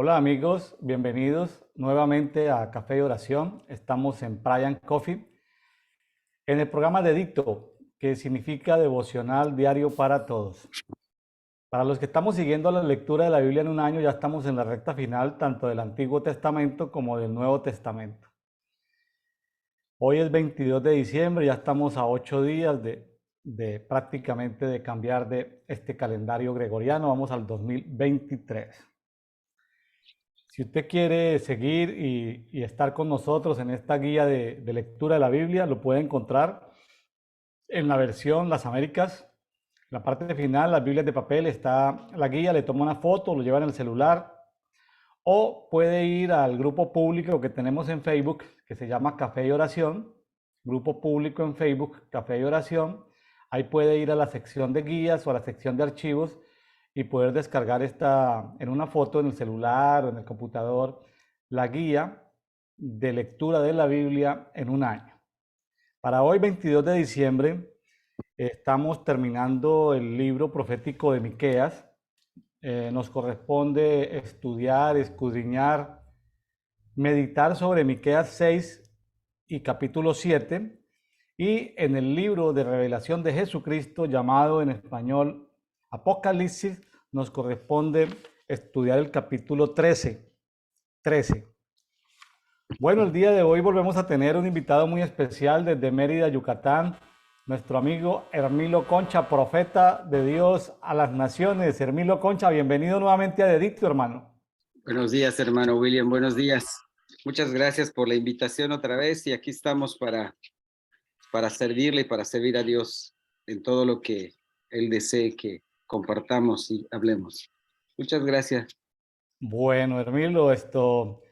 Hola amigos, bienvenidos nuevamente a Café y Oración. Estamos en Brian Coffee, en el programa de Dicto, que significa devocional diario para todos. Para los que estamos siguiendo la lectura de la Biblia en un año, ya estamos en la recta final tanto del Antiguo Testamento como del Nuevo Testamento. Hoy es 22 de diciembre, ya estamos a 8 días de prácticamente de cambiar de este calendario gregoriano, vamos al 2023. Si usted quiere seguir y estar con nosotros en esta guía de lectura de la Biblia, lo puede encontrar en la versión Las Américas. En la parte final, las Biblias de papel, está la guía, le toma una foto, lo lleva en el celular, o puede ir al grupo público que tenemos en Facebook, que se llama Café y Oración, grupo público en Facebook, Café y Oración. Ahí puede ir a la sección de guías o a la sección de archivos y poder descargar en una foto en el celular o en el computador la guía de lectura de la Biblia en un año. Para hoy, 22 de diciembre, estamos terminando el libro profético de Miqueas. Nos corresponde estudiar, escudriñar, meditar sobre Miqueas 6 y capítulo 7, y en el libro de revelación de Jesucristo, llamado en español Apocalipsis, nos corresponde estudiar el capítulo 13. Bueno, el día de hoy volvemos a tener un invitado muy especial desde Mérida, Yucatán, nuestro amigo Hermilo Concha, profeta de Dios a las naciones. Hermilo Concha, bienvenido nuevamente a Dedicto, hermano. Buenos días, hermano William, buenos días. Muchas gracias por la invitación otra vez y aquí estamos para servirle y para servir a Dios en todo lo que Él desee que compartamos y hablemos. Muchas gracias. Bueno, Hermilo, esperamos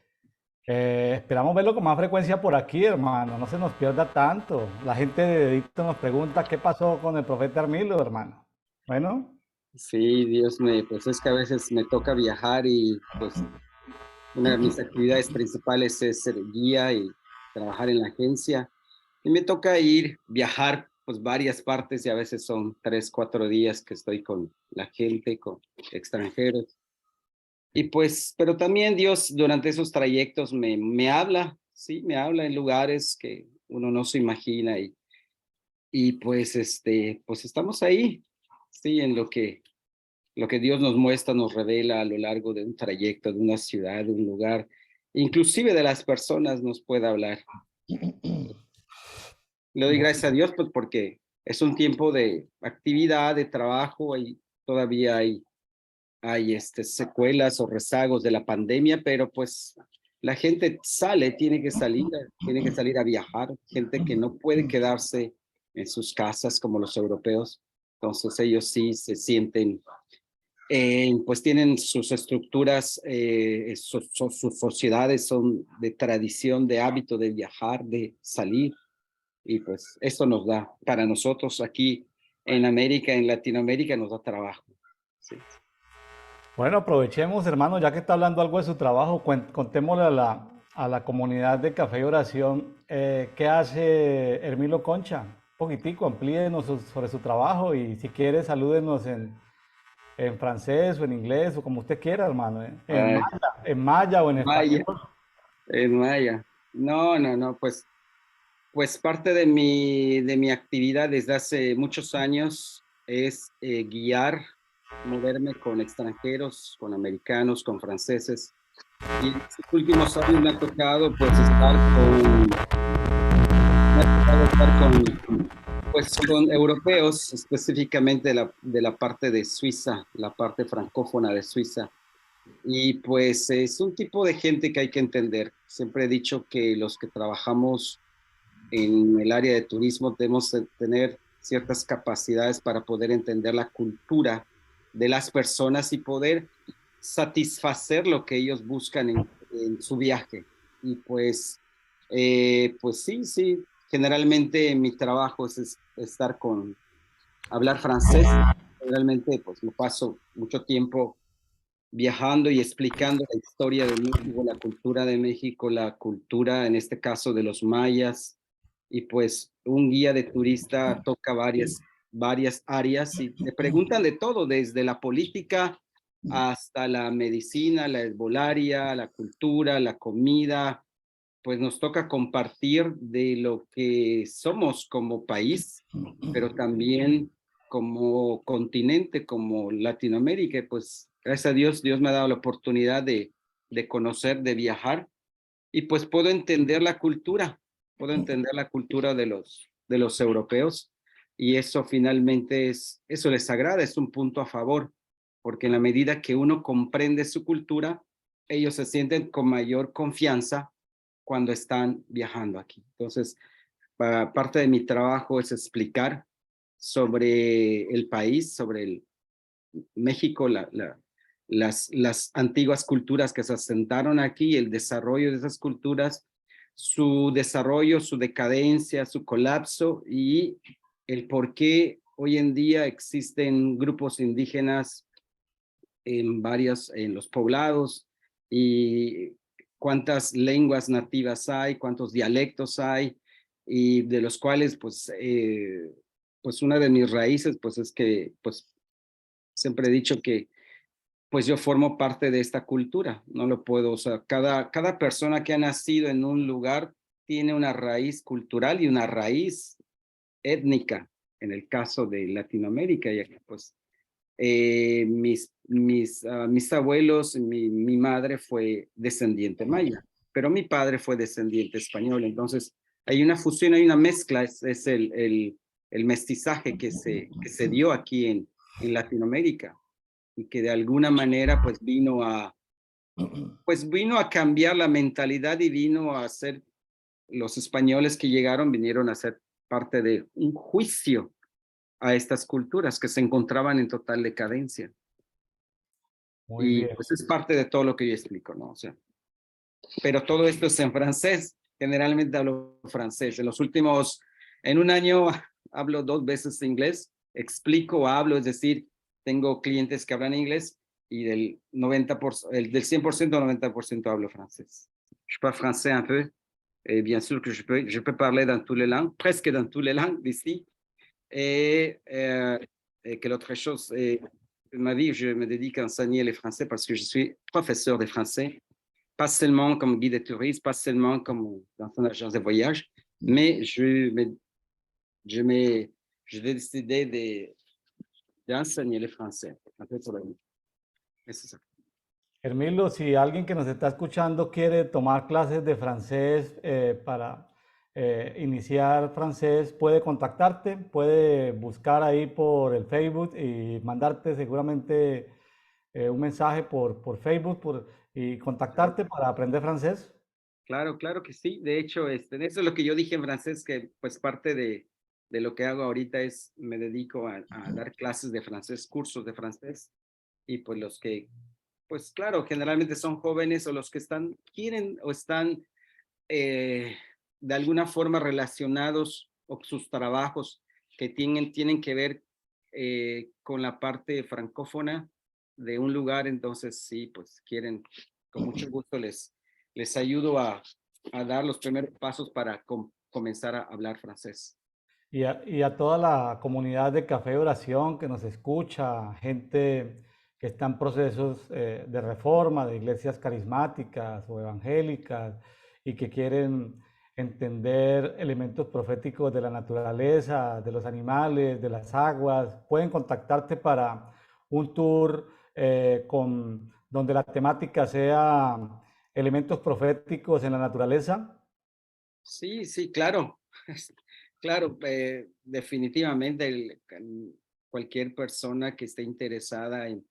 verlo con más frecuencia por aquí, hermano. No se nos pierda tanto. La gente de Dedicto nos pregunta qué pasó con el profeta Hermilo, hermano. Bueno. Sí, pues es que a veces me toca viajar y pues una de mis actividades principales es ser guía y trabajar en la agencia. Y me toca viajar pues varias partes y a veces son 3, 4 días que estoy con la gente, con extranjeros. Y pues, pero también Dios durante esos trayectos me habla, sí, me habla en lugares que uno no se imagina y pues, pues estamos ahí, sí, en lo que Dios nos muestra, nos revela a lo largo de un trayecto, de una ciudad, de un lugar, inclusive de las personas nos puede hablar. Le doy gracias a Dios pues porque es un tiempo de actividad, de trabajo y todavía hay secuelas o rezagos de la pandemia, pero pues la gente tiene que salir a viajar, gente que no puede quedarse en sus casas como los europeos, entonces ellos sí se sienten, pues tienen sus estructuras, sus sociedades son de tradición, de hábito de viajar, de salir, y pues esto nos da, para nosotros aquí en América, en Latinoamérica, nos da trabajo. Sí. Bueno, aprovechemos, hermano, ya que está hablando algo de su trabajo, contémosle a la comunidad de Café y Oración, ¿qué hace Hermilo Concha? Un poquitico, amplíenos sobre su trabajo y si quiere salúdenos en francés o en inglés o como usted quiera, hermano, ¿eh? Ay, En maya o en Maya, español. en Maya. No, no, no, pues parte de mi actividad desde hace muchos años es guiar, moverme con extranjeros, con americanos, con franceses. Y en estos últimos años me ha tocado estar pues, con europeos, específicamente de la parte de Suiza, la parte francófona de Suiza. Y pues es un tipo de gente que hay que entender. Siempre he dicho que los que trabajamos en el área de turismo debemos de tener ciertas capacidades para poder entender la cultura de las personas y poder satisfacer lo que ellos buscan en su viaje. Y pues sí, sí, generalmente mi trabajo es estar hablar francés. Generalmente pues me paso mucho tiempo viajando y explicando la historia de México, la cultura de México, la cultura, en este caso, de los mayas. Y pues un guía de turista toca varias áreas y te preguntan de todo, desde la política hasta la medicina, la herbolaria, la cultura, la comida, pues nos toca compartir de lo que somos como país, pero también como continente, como Latinoamérica. Y pues gracias a Dios, Dios me ha dado la oportunidad de conocer, de viajar, y pues puedo entender la cultura de los europeos, y eso finalmente eso les agrada, es un punto a favor, porque en la medida que uno comprende su cultura, ellos se sienten con mayor confianza cuando están viajando aquí. Entonces, parte de mi trabajo es explicar sobre el país, sobre México, las antiguas culturas que se asentaron aquí, el desarrollo de esas culturas, su desarrollo, su decadencia, su colapso, y el por qué hoy en día existen grupos indígenas en los poblados, y cuántas lenguas nativas hay, cuántos dialectos hay, y de los cuales pues una de mis raíces pues es que pues siempre he dicho que pues yo formo parte de esta cultura, no lo puedo, o sea, cada persona que ha nacido en un lugar tiene una raíz cultural y una raíz étnica, en el caso de Latinoamérica, y aquí pues mis abuelos, mi madre fue descendiente maya, pero mi padre fue descendiente español. Entonces hay una fusión, hay una mezcla, es el mestizaje que se dio aquí en Latinoamérica, y que de alguna manera pues vino a cambiar la mentalidad, y vino a ser, los españoles que llegaron vinieron a ser parte de un juicio a estas culturas que se encontraban en total decadencia. Muy Y bien. pues es parte de todo lo que yo explico, ¿no? O sea, pero todo esto es en francés. Generalmente hablo francés. En un año hablo 2 veces inglés, explico, hablo, es decir, tengo clientes que hablan inglés, y del 100% al 90% hablo francés. Je parle français un peu, et bien sûr que je peux parler dans toutes les langues, presque dans toutes les langues d'ici. Et quelle autre chose, ma vie, je me dédique à enseigner les français parce que je suis professeur de français, pas seulement comme guide de tourisme, pas seulement comme dans une agence de voyage, mais je, me, je vais décider d'enseigner le français. En fait, c'est ça. Hermilo, si alguien que nos está escuchando quiere tomar clases de francés para iniciar francés, puede contactarte, puede buscar ahí por el Facebook y mandarte seguramente un mensaje por Facebook y contactarte para aprender francés. Claro, claro que sí. De hecho, eso es lo que yo dije en francés, que pues parte de lo que hago ahorita es, me dedico a dar clases de francés, cursos de francés, y pues los que, pues claro, generalmente son jóvenes, o los que quieren o están de alguna forma relacionados, o sus trabajos que tienen que ver con la parte francófona de un lugar. Entonces sí, pues quieren, con mucho gusto les ayudo a dar los primeros pasos para comenzar a hablar francés. Y a toda la comunidad de Café de Oración que nos escucha, gente que está en procesos de reforma, de iglesias carismáticas o evangélicas y que quieren entender elementos proféticos de la naturaleza, de los animales, de las aguas, pueden contactarte para un tour donde la temática sea elementos proféticos en la naturaleza. Sí, sí, claro. Claro, definitivamente cualquier persona que esté interesada en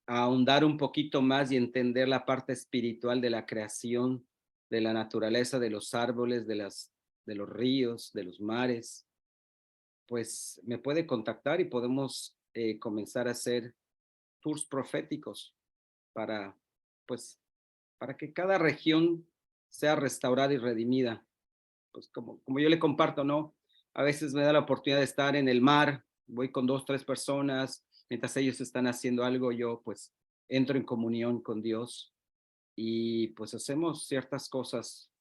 ahondar un poquito más y entender la parte espiritual de la creación, de la naturaleza, de los árboles, de los ríos, de los mares, pues me puede contactar, y podemos comenzar a hacer tours proféticos para, pues, para que cada región sea restaurada y redimida. Pues como yo le comparto, ¿no? A veces me da la oportunidad de estar en el mar, voy con 2, 3 personas, mientras ellos están haciendo algo, yo pues entro en comunión con Dios, y pues hacemos ciertas cosas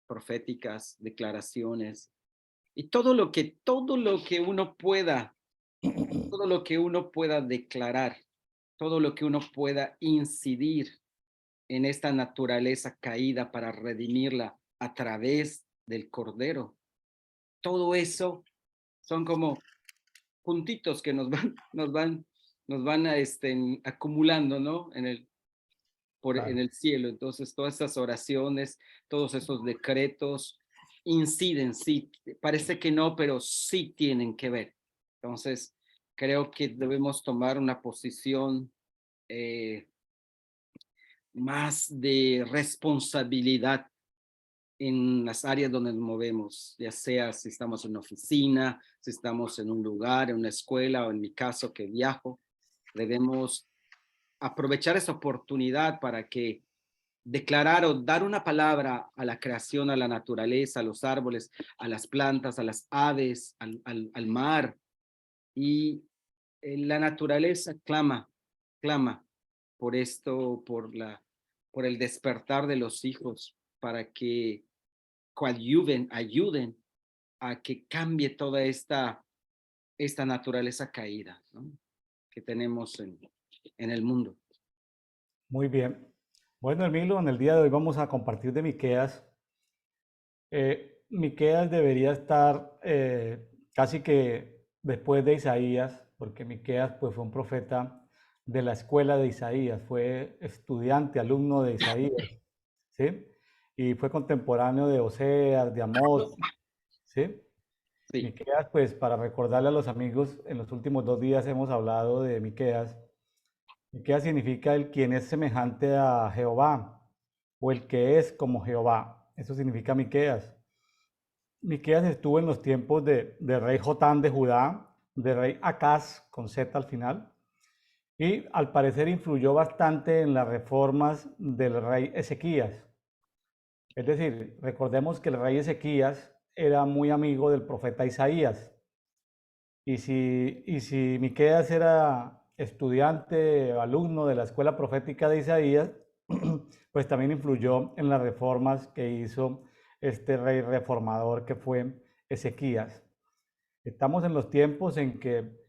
proféticas, declaraciones, y todo lo que uno pueda declarar, todo lo que uno pueda incidir en esta naturaleza caída para redimirla a través del Cordero. Todo eso son como puntitos que nos van a, acumulando, ¿no? En Claro. el cielo. Entonces, todas esas oraciones, todos esos decretos inciden, sí, parece que no, pero sí tienen que ver. Entonces, creo que debemos tomar una posición eh, más de responsabilidad en las áreas donde nos movemos, ya sea si estamos en una oficina, si estamos en un lugar, en una escuela o en mi caso que viajo, debemos aprovechar esa oportunidad para que declarar o dar una palabra a la creación, a la naturaleza, a los árboles, a las plantas, a las aves, al mar. Y la naturaleza clama por esto, por el despertar de los hijos, para que ayuden a que cambie toda esta naturaleza caída, ¿no? Que tenemos en el mundo. Muy bien. Bueno, Emilio, en el día de hoy vamos a compartir de Miqueas. Miqueas debería estar casi que después de Isaías, porque Miqueas pues, fue un profeta de la escuela de Isaías, fue estudiante, alumno de Isaías, ¿sí? Y fue contemporáneo de Oseas, de Amós, ¿sí? Sí, Miqueas, pues para recordarle a los amigos, en los últimos 2 días hemos hablado de Miqueas. Miqueas significa el quien es semejante a Jehová, o el que es como Jehová. Eso significa Miqueas. Miqueas estuvo en los tiempos de rey Jotán de Judá, de rey Acaz, con Z al final, y al parecer influyó bastante en las reformas del rey Ezequías. Es decir, recordemos que el rey Ezequías era muy amigo del profeta Isaías. Y si Miqueas era estudiante, alumno de la escuela profética de Isaías, pues también influyó en las reformas que hizo este rey reformador que fue Ezequías. Estamos en los tiempos en que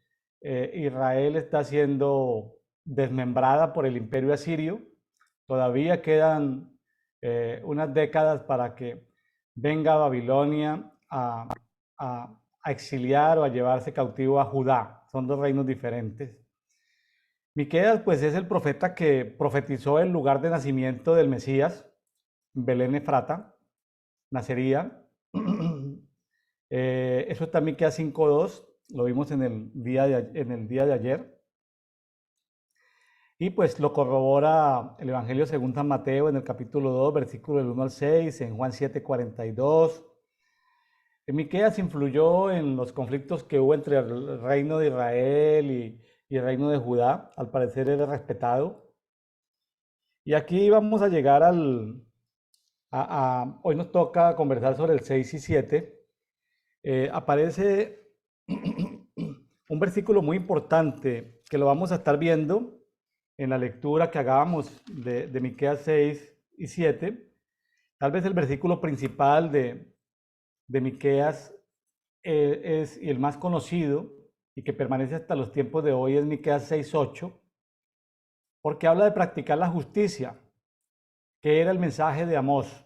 Israel está siendo desmembrada por el imperio asirio. Todavía quedan unas décadas para que venga Babilonia a exiliar o a llevarse cautivo a Judá. Son dos reinos diferentes. Miqueas, pues, es el profeta que profetizó el lugar de nacimiento del Mesías, Belén Efrata, nacería. Eso también queda 5:2, lo vimos en el día de ayer. Y pues lo corrobora el Evangelio según San Mateo en el capítulo 2, versículo del 1 al 6, en Juan 7:42. Miqueas influyó en los conflictos que hubo entre el reino de Israel y el reino de Judá. Al parecer era respetado. Y aquí vamos a llegar hoy nos toca conversar sobre el 6 y 7. Aparece un versículo muy importante que lo vamos a estar viendo en la lectura que hagamos de Miqueas 6 y 7. Tal vez el versículo principal de Miqueas y el más conocido y que permanece hasta los tiempos de hoy es Miqueas 6:8, porque habla de practicar la justicia, que era el mensaje de Amós.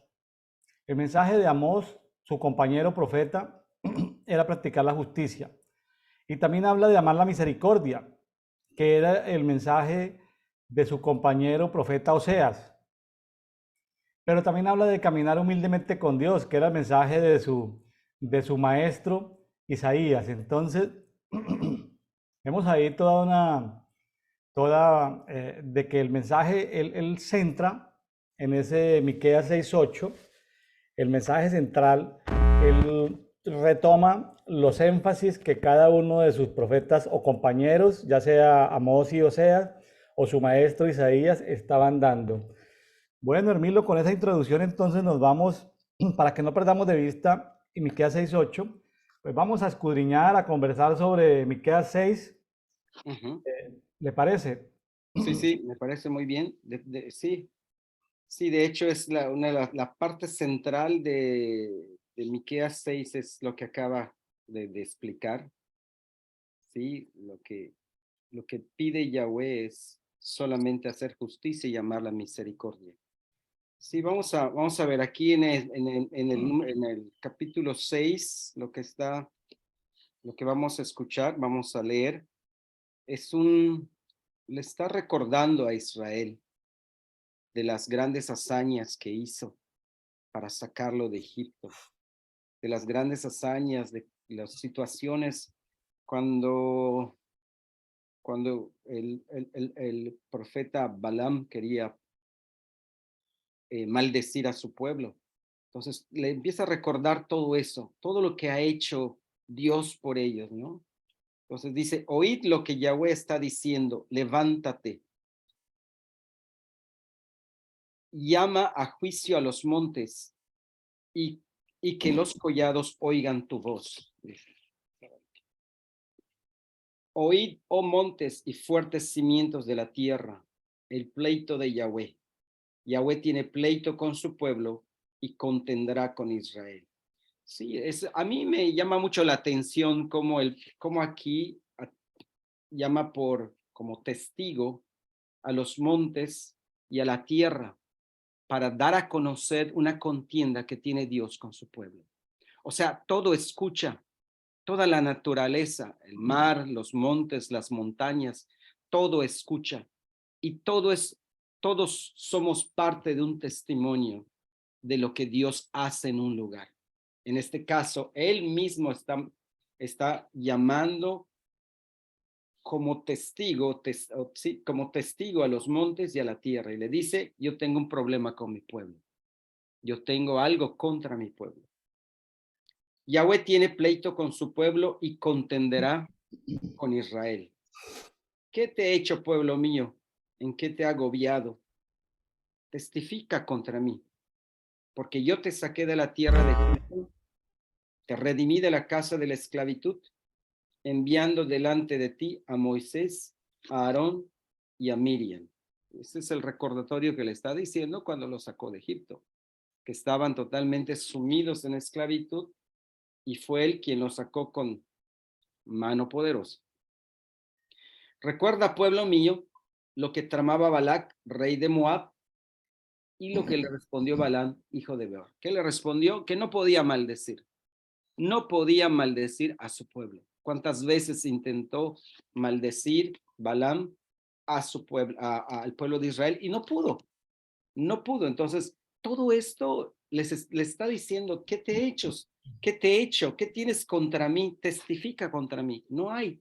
El mensaje de Amós, su compañero profeta, era practicar la justicia. Y también habla de amar la misericordia, que era el mensaje de su compañero profeta Oseas. Pero también habla de caminar humildemente con Dios, que era el mensaje de su maestro Isaías. Entonces, vemos ahí de que el mensaje, él centra en ese Miqueas 6:8, el mensaje central, él retoma los énfasis que cada uno de sus profetas o compañeros, ya sea Amós y Oseas, o su maestro Isaías, estaban dando. Bueno, Hermilo, con esa introducción entonces nos vamos, para que no perdamos de vista Miqueas 6:8, pues vamos a escudriñar, a conversar sobre Miqueas 6. ujú. ¿Le parece? Sí, sí, me parece muy bien. Sí, sí, de hecho es la parte central de Miqueas 6 es lo que acaba de explicar. Sí, lo que pide Yahweh es solamente hacer justicia y amar la misericordia. Sí, vamos a ver aquí en el capítulo 6, lo que vamos a escuchar, vamos a leer, le está recordando a Israel de las grandes hazañas que hizo para sacarlo de Egipto, de las grandes hazañas, de las situaciones cuando el profeta Balaam quería maldecir a su pueblo. Entonces le empieza a recordar todo eso, todo lo que ha hecho Dios por ellos, ¿no? Entonces dice, oíd lo que Yahweh está diciendo, levántate, llama a juicio a los montes y que los collados oigan tu voz. Oíd, oh montes y fuertes cimientos de la tierra, el pleito de Yahweh. Yahweh tiene pleito con su pueblo y contendrá con Israel. Sí, a mí me llama mucho la atención cómo aquí llama como testigo a los montes y a la tierra para dar a conocer una contienda que tiene Dios con su pueblo. O sea, todo escucha, toda la naturaleza, el mar, los montes, las montañas, todo escucha y todos somos parte de un testimonio de lo que Dios hace en un lugar. En este caso, él mismo está llamando como testigo, como testigo a los montes y a la tierra y le dice, yo tengo un problema con mi pueblo. Yo tengo algo contra mi pueblo. Yahweh tiene pleito con su pueblo y contenderá con Israel. ¿Qué te he hecho, pueblo mío? ¿En qué te he agobiado? Testifica contra mí, porque yo te saqué de la tierra de Egipto, te redimí de la casa de la esclavitud, enviando delante de ti a Moisés, a Aarón y a Miriam. Ese es el recordatorio que le está diciendo cuando lo sacó de Egipto, que estaban totalmente sumidos en esclavitud y fue él quien los sacó con mano poderosa. Recuerda, pueblo mío, lo que tramaba Balac, rey de Moab, y lo que le respondió Balaam, hijo de Beor. ¿Qué le respondió? Que no podía maldecir. No podía maldecir a su pueblo. ¿Cuántas veces intentó maldecir Balaam a su pueblo, al pueblo de Israel? Y no pudo. No pudo. Entonces, todo esto les está diciendo, ¿qué te he hecho? ¿Qué te he hecho? ¿Qué tienes contra mí? Testifica contra mí. No hay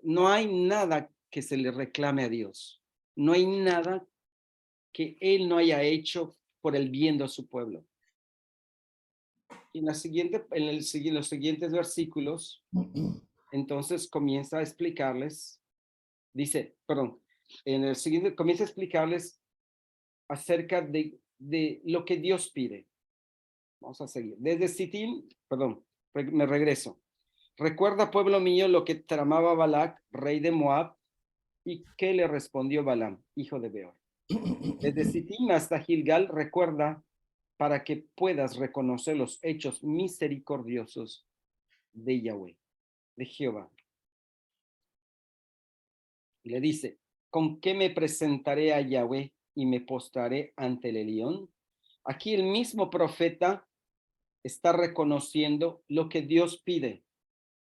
no hay nada que se le reclame a Dios. No hay nada que él no haya hecho por el bien de su pueblo. Y en los siguientes versículos, entonces comienza a explicarles, comienza a explicarles acerca de lo que Dios pide. Vamos a seguir. Desde Sittim, me regreso. Recuerda, pueblo mío, lo que tramaba Balac, rey de Moab, y qué le respondió Balaam, hijo de Beor. Desde Sittim hasta Gilgal, recuerda para que puedas reconocer los hechos misericordiosos de Yahweh, de Jehová. Y le dice, ¿con qué me presentaré a Yahweh y me postraré ante el Elión? Aquí el mismo profeta está reconociendo lo que Dios pide.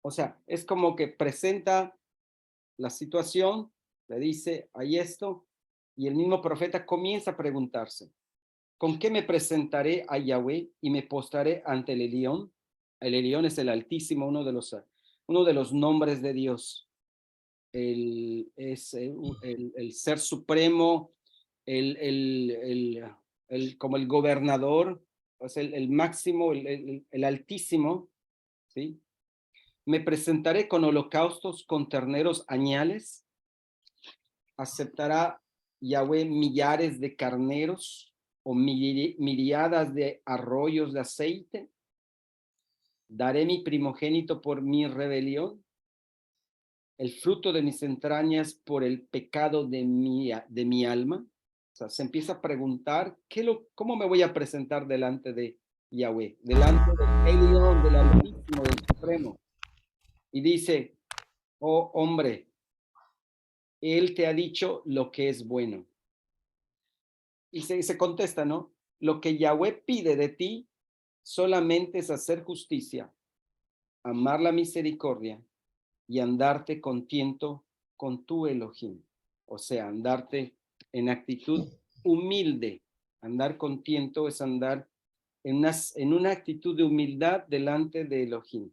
O sea, es como que presenta la situación, le dice, hay esto, y el mismo profeta comienza a preguntarse, ¿con qué me presentaré a Yahweh y me postraré ante el Elión? El Elión es el Altísimo, uno de los nombres de Dios. Es el ser supremo, como el gobernador, es el máximo, el Altísimo, ¿sí? Me presentaré con holocaustos, con terneros añales. Aceptará Yahweh millares de carneros o miriadas de arroyos de aceite. Daré mi primogénito por mi rebelión, el fruto de mis entrañas por el pecado de mi alma. O sea, se empieza a preguntar, ¿cómo me voy a presentar delante de Yahweh? Delante del Elión, del Altísimo, del Supremo. Y dice, oh hombre, Él te ha dicho lo que es bueno. Y se contesta, ¿no? Lo que Yahweh pide de ti solamente es hacer justicia, amar la misericordia y andarte contento con tu Elohim. O sea, andarte en actitud humilde. Andar contento es andar en una actitud de humildad delante de Elohim.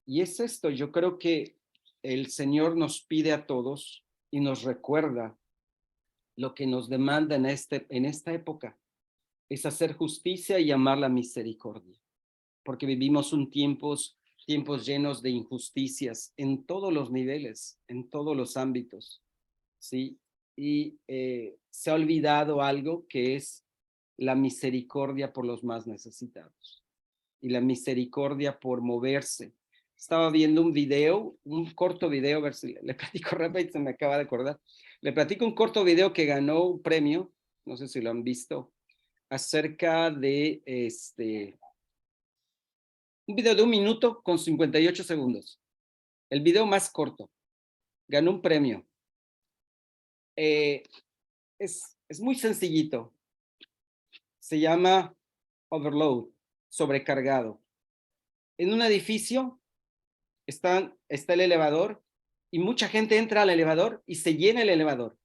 Y es esto, yo creo que el Señor nos pide a todos y nos recuerda lo que nos demanda en esta época, es hacer justicia y amar la misericordia, porque vivimos tiempos llenos de injusticias en todos los niveles, en todos los ámbitos, ¿sí? Y se ha olvidado algo que es la misericordia por los más necesitados y la misericordia por moverse. Estaba viendo un video, un corto video, a ver si le platico rápido, se me acaba de acordar. Le platico un corto video que ganó un premio, no sé si lo han visto, acerca de un video de 1 minuto con 58 segundos. El video más corto. Ganó un premio. Es muy sencillito. Se llama Overload, sobrecargado. En un edificio está el elevador y mucha gente entra al elevador y se llena el elevador.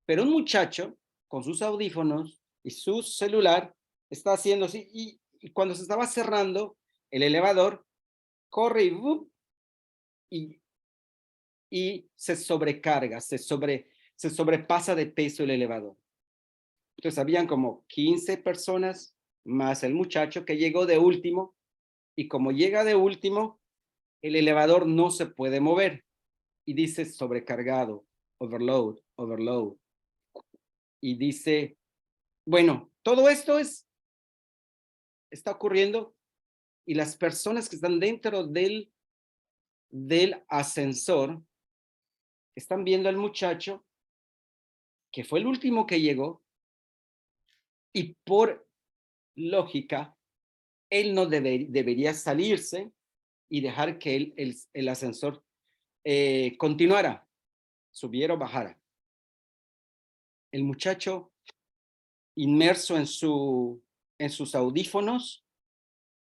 Pero un muchacho con sus audífonos y su celular está haciendo así y cuando se estaba cerrando el elevador, corre y se sobrecarga, se sobrepasa de peso el elevador. Entonces habían como 15 personas más el muchacho que llegó de último y como llega de último, el elevador no se puede mover y dice sobrecargado, overload, overload. Y dice, bueno, todo esto está ocurriendo y las personas que están dentro del ascensor están viendo al muchacho que fue el último que llegó y por lógica, él no debería salirse y dejar que el ascensor continuara, subiera o bajara. El muchacho inmerso en sus audífonos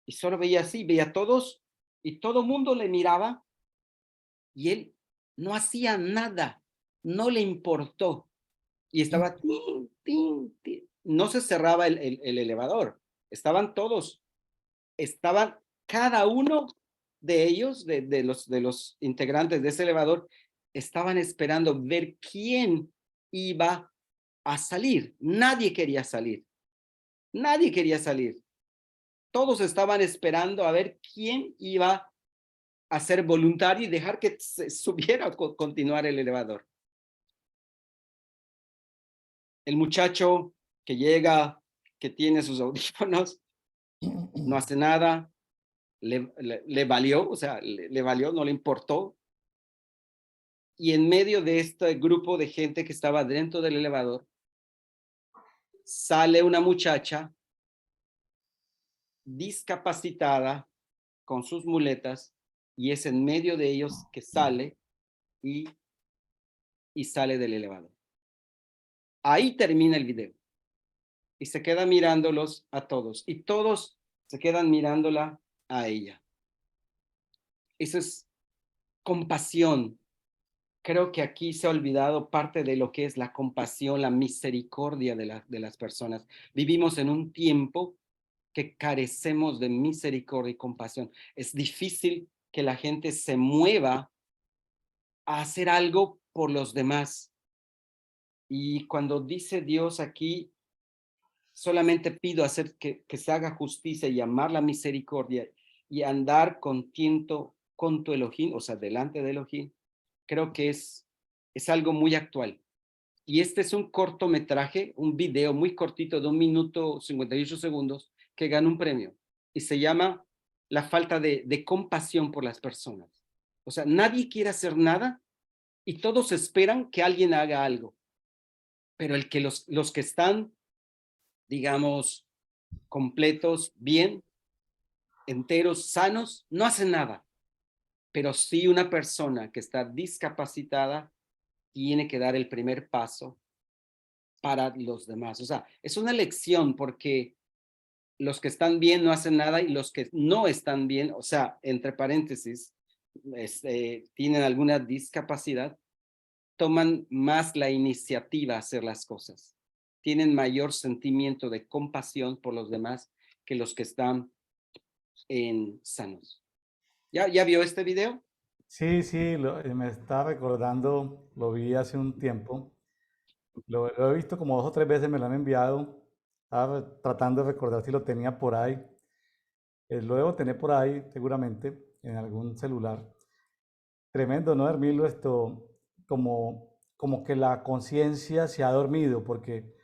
y solo veía así, veía a todos y todo mundo le miraba y él no hacía nada, no le importó y estaba, tin, tin, tin. No se cerraba el elevador, estaban todos, estaban cada uno de ellos, de los integrantes de ese elevador, estaban esperando ver quién iba a salir. Nadie quería salir, nadie quería salir. Todos estaban esperando a ver quién iba a ser voluntario y dejar que se subiera o continuar el elevador. El muchacho que llega, que tiene sus audífonos, no hace nada, le valió, o sea, le valió, no le importó. Y en medio de este grupo de gente que estaba dentro del elevador, sale una muchacha discapacitada con sus muletas y es en medio de ellos que sale y sale del elevador. Ahí termina el video y se queda mirándolos a todos y todos se quedan mirándola a ella. Eso es compasión. Creo que aquí se ha olvidado parte de lo que es la compasión, la misericordia de las personas. Vivimos en un tiempo que carecemos de misericordia y compasión. Es difícil que la gente se mueva a hacer algo por los demás. Y cuando dice Dios aquí, solamente pido hacer que se haga justicia y amar la misericordia y andar contento con tu Elohim, o sea, delante de Elohim, creo que es algo muy actual. Y este es un cortometraje, un video muy cortito de 1 minuto 58 segundos que gana un premio y se llama La falta de compasión por las personas. O sea, nadie quiere hacer nada y todos esperan que alguien haga algo. Pero los que están, digamos, completos, bien, enteros, sanos, no hacen nada. Pero sí una persona que está discapacitada tiene que dar el primer paso para los demás. O sea, es una lección porque los que están bien no hacen nada y los que no están bien, o sea, entre paréntesis, tienen alguna discapacidad, toman más la iniciativa a hacer las cosas. Tienen mayor sentimiento de compasión por los demás que los que están sanos. ¿Ya vio este video? Sí, sí, me está recordando, lo vi hace un tiempo, lo he visto como 2 o 3 veces, me lo han enviado, estaba tratando de recordar si lo tenía por ahí. Lo debo tener por ahí seguramente en algún celular. Tremendo, ¿no, Hermilo? Esto, como que la conciencia se ha dormido, porque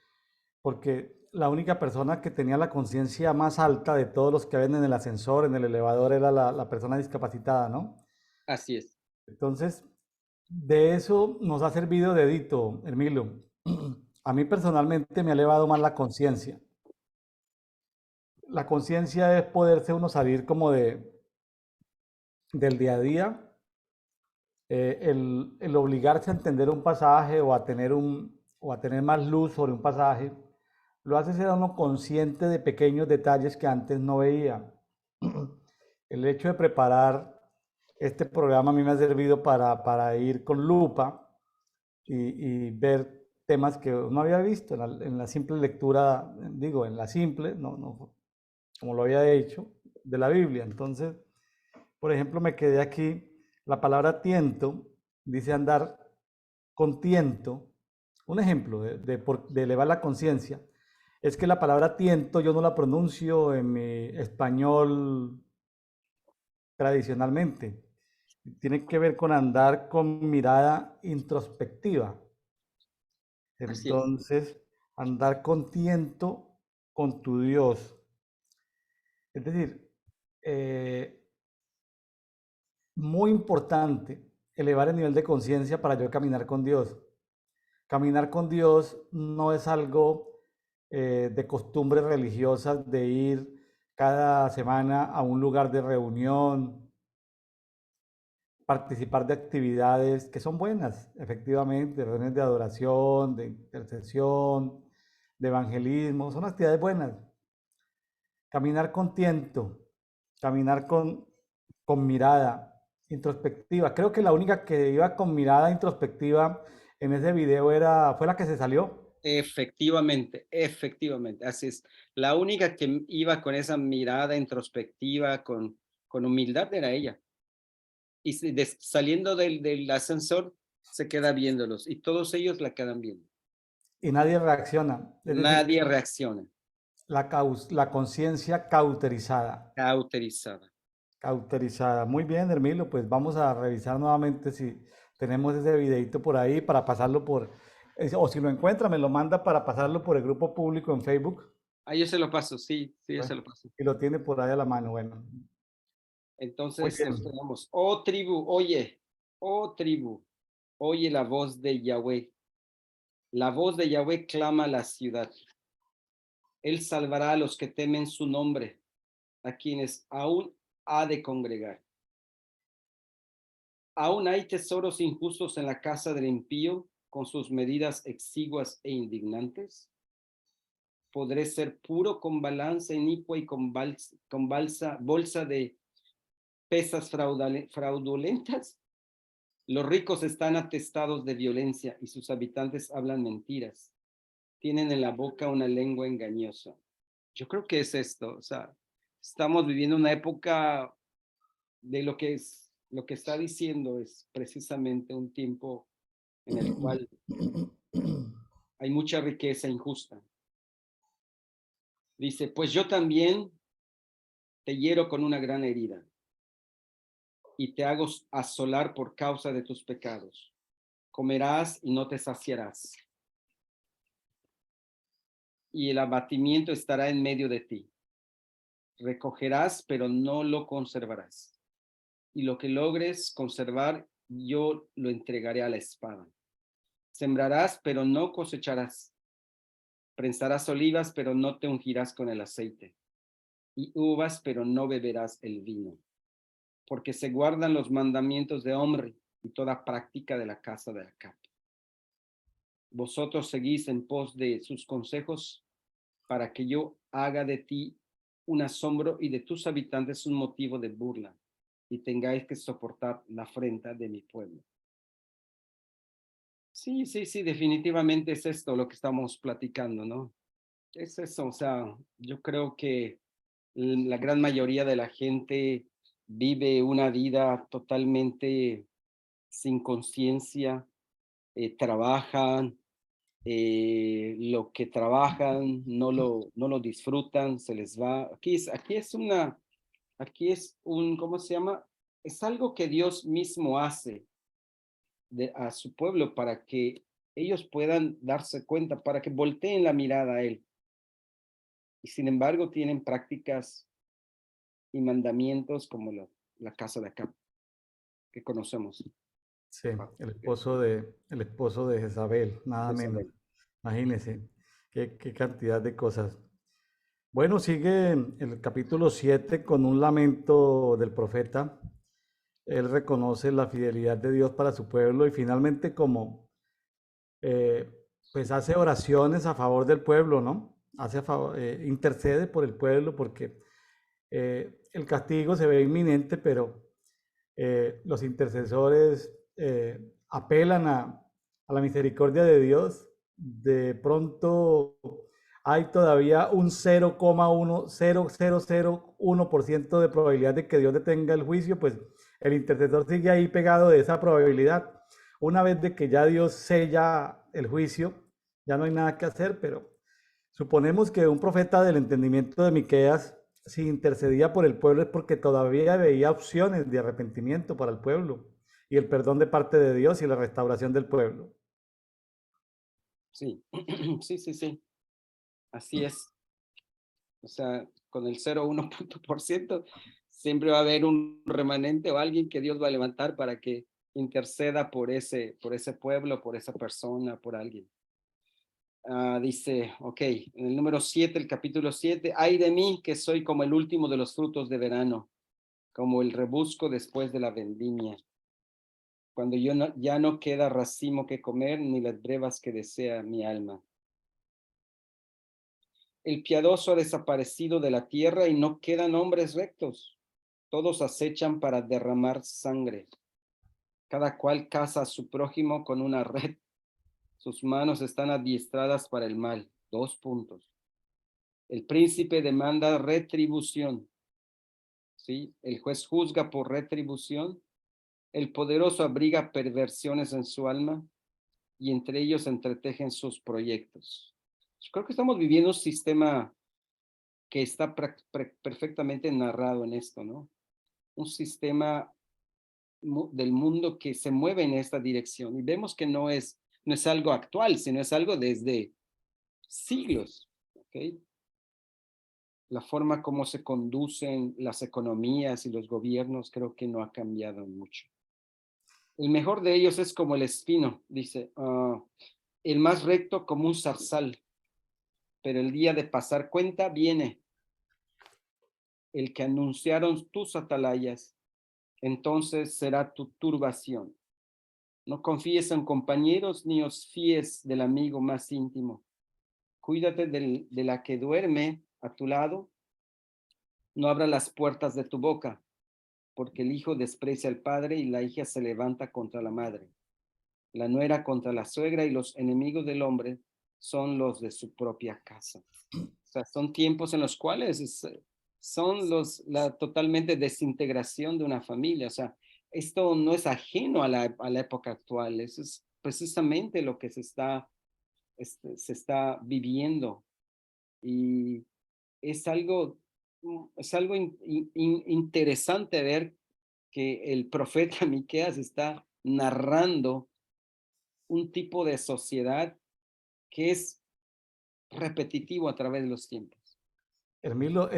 la única persona que tenía la conciencia más alta de todos los que ven en el ascensor, en el elevador, era la persona discapacitada, ¿no? Así es. Entonces, de eso nos ha servido de edito, Hermilo. A mí personalmente me ha elevado más la conciencia. La conciencia es poderse uno salir como del día a día, el obligarse a entender un pasaje o a tener más luz sobre un pasaje, lo hace ser uno consciente de pequeños detalles que antes no veía. El hecho de preparar este programa a mí me ha servido para ir con lupa y ver temas que no había visto en la simple lectura, digo, en la simple, no, como lo había hecho, de la Biblia. Entonces, por ejemplo, me quedé aquí, la palabra tiento dice andar con tiento. Un ejemplo de elevar la conciencia es que la palabra tiento yo no la pronuncio en mi español tradicionalmente. Tiene que ver con andar con mirada introspectiva. Así es. Entonces, andar con tiento con tu Dios. Es decir, eh, muy importante elevar el nivel de conciencia para yo caminar con Dios. Caminar con Dios no es algo de costumbres religiosas de ir cada semana a un lugar de reunión, participar de actividades que son buenas, efectivamente, reuniones de adoración, de intercesión, de evangelismo, son actividades buenas. Caminar con tiento, caminar con mirada introspectiva. Creo que la única que iba con mirada introspectiva en ese video fue la que se salió. Efectivamente, efectivamente, así es. La única que iba con esa mirada introspectiva, con humildad, era ella. Y saliendo del ascensor, se queda viéndolos y todos ellos la quedan viendo. Y nadie reacciona. Es decir, Nadie reacciona, la conciencia cauterizada. cauterizada. Cauterizada. Muy bien, Hermilo, pues vamos a revisar nuevamente si tenemos ese videito por ahí para pasarlo o si lo encuentra, me lo manda para pasarlo por el grupo público en Facebook. Ah, yo se lo paso, sí, sí, yo se Bueno, lo paso. y lo tiene por ahí a la mano. Bueno, muy Entonces nos bien. quedamos. Oh tribu, oye la voz de Yahweh. La voz de Yahweh clama a la ciudad. Él salvará a los que temen su nombre, a quienes aún ha de congregar. Aún hay tesoros injustos en la casa del impío, con sus medidas exiguas e indignantes. Podré ser puro con balanza inipua y con bolsa de pesas fraudulentas. Los ricos están atestados de violencia y sus habitantes hablan mentiras. Tienen en la boca una lengua engañosa. Yo creo que es esto, o sea, estamos viviendo una época de lo que está diciendo es precisamente un tiempo en el cual hay mucha riqueza injusta. Dice, pues yo también te hiero con una gran herida y te hago asolar por causa de tus pecados. Comerás y no te saciarás, y el abatimiento estará en medio de ti. Recogerás, pero no lo conservarás. Y lo que logres conservar, yo lo entregaré a la espada. Sembrarás, pero no cosecharás. Prensarás olivas, pero no te ungirás con el aceite. Y uvas, pero no beberás el vino. Porque se guardan los mandamientos de Omri y toda práctica de la casa de Acab. Vosotros seguís en pos de sus consejos para que yo haga de ti un asombro y de tus habitantes un motivo de burla y tengáis que soportar la afrenta de mi pueblo. Sí, sí, sí, definitivamente es esto lo que estamos platicando, ¿no? Es eso, o sea, yo creo que la gran mayoría de la gente vive una vida totalmente sin conciencia, trabajan, lo que trabajan no lo disfrutan, se les va. Aquí es un, ¿cómo se llama? Es algo que Dios mismo hace a su pueblo para que ellos puedan darse cuenta, para que volteen la mirada a Él. Y sin embargo tienen prácticas y mandamientos como la casa de acá, que conocemos. Sí, el esposo de Jezabel, nada menos. Jezabel. Imagínense qué cantidad de cosas. Bueno, sigue el capítulo 7 con un lamento del profeta. Él reconoce la fidelidad de Dios para su pueblo y finalmente como eh, pues hace oraciones a favor del pueblo, ¿no? Intercede por el pueblo porque el castigo se ve inminente, pero los intercesores apelan a la misericordia de Dios. De pronto hay todavía un 0,10001% de probabilidad de que Dios detenga el juicio, pues el intercesor sigue ahí pegado de esa probabilidad. Una vez de que ya Dios sella el juicio, ya no hay nada que hacer, pero suponemos que un profeta del entendimiento de Miqueas, si intercedía por el pueblo es porque todavía veía opciones de arrepentimiento para el pueblo y el perdón de parte de Dios y la restauración del pueblo. Sí, sí, sí, sí, así es. O sea, con el 0,1% siempre va a haber un remanente o alguien que Dios va a levantar para que interceda por ese pueblo, por esa persona, por alguien. Dice, ok, en el número 7, el capítulo 7, ay de mí que soy como el último de los frutos de verano, como el rebusco después de la vendimia, cuando ya no queda racimo que comer, ni las brevas que desea mi alma. El piadoso ha desaparecido de la tierra y no quedan hombres rectos. Todos acechan para derramar sangre. Cada cual caza a su prójimo con una red. Sus manos están adiestradas para el mal. 2 puntos. El príncipe demanda retribución. ¿Sí? El juez juzga por retribución. El poderoso abriga perversiones en su alma y entre ellos entretejen sus proyectos. Yo creo que estamos viviendo un sistema que está perfectamente narrado en esto, ¿no? Un sistema del mundo que se mueve en esta dirección y vemos que no es algo actual, sino es algo desde siglos, ¿ok? La forma como se conducen las economías y los gobiernos creo que no ha cambiado mucho. El mejor de ellos es como el espino, dice, el más recto como un zarzal, pero el día de pasar cuenta viene el que anunciaron tus atalayas, entonces será tu turbación. No confíes en compañeros ni os fíes del amigo más íntimo. Cuídate de la que duerme a tu lado. No abra las puertas de tu boca, porque el hijo desprecia al padre y la hija se levanta contra la madre. La nuera contra la suegra y los enemigos del hombre son los de su propia casa. O sea, son tiempos en los cuales son la totalmente desintegración de una familia. O sea, esto no es ajeno a la época actual. Eso es precisamente lo que se está viviendo. Y es algo interesante ver que el profeta Miqueas está narrando un tipo de sociedad que es repetitivo a través de los tiempos. Hermilo,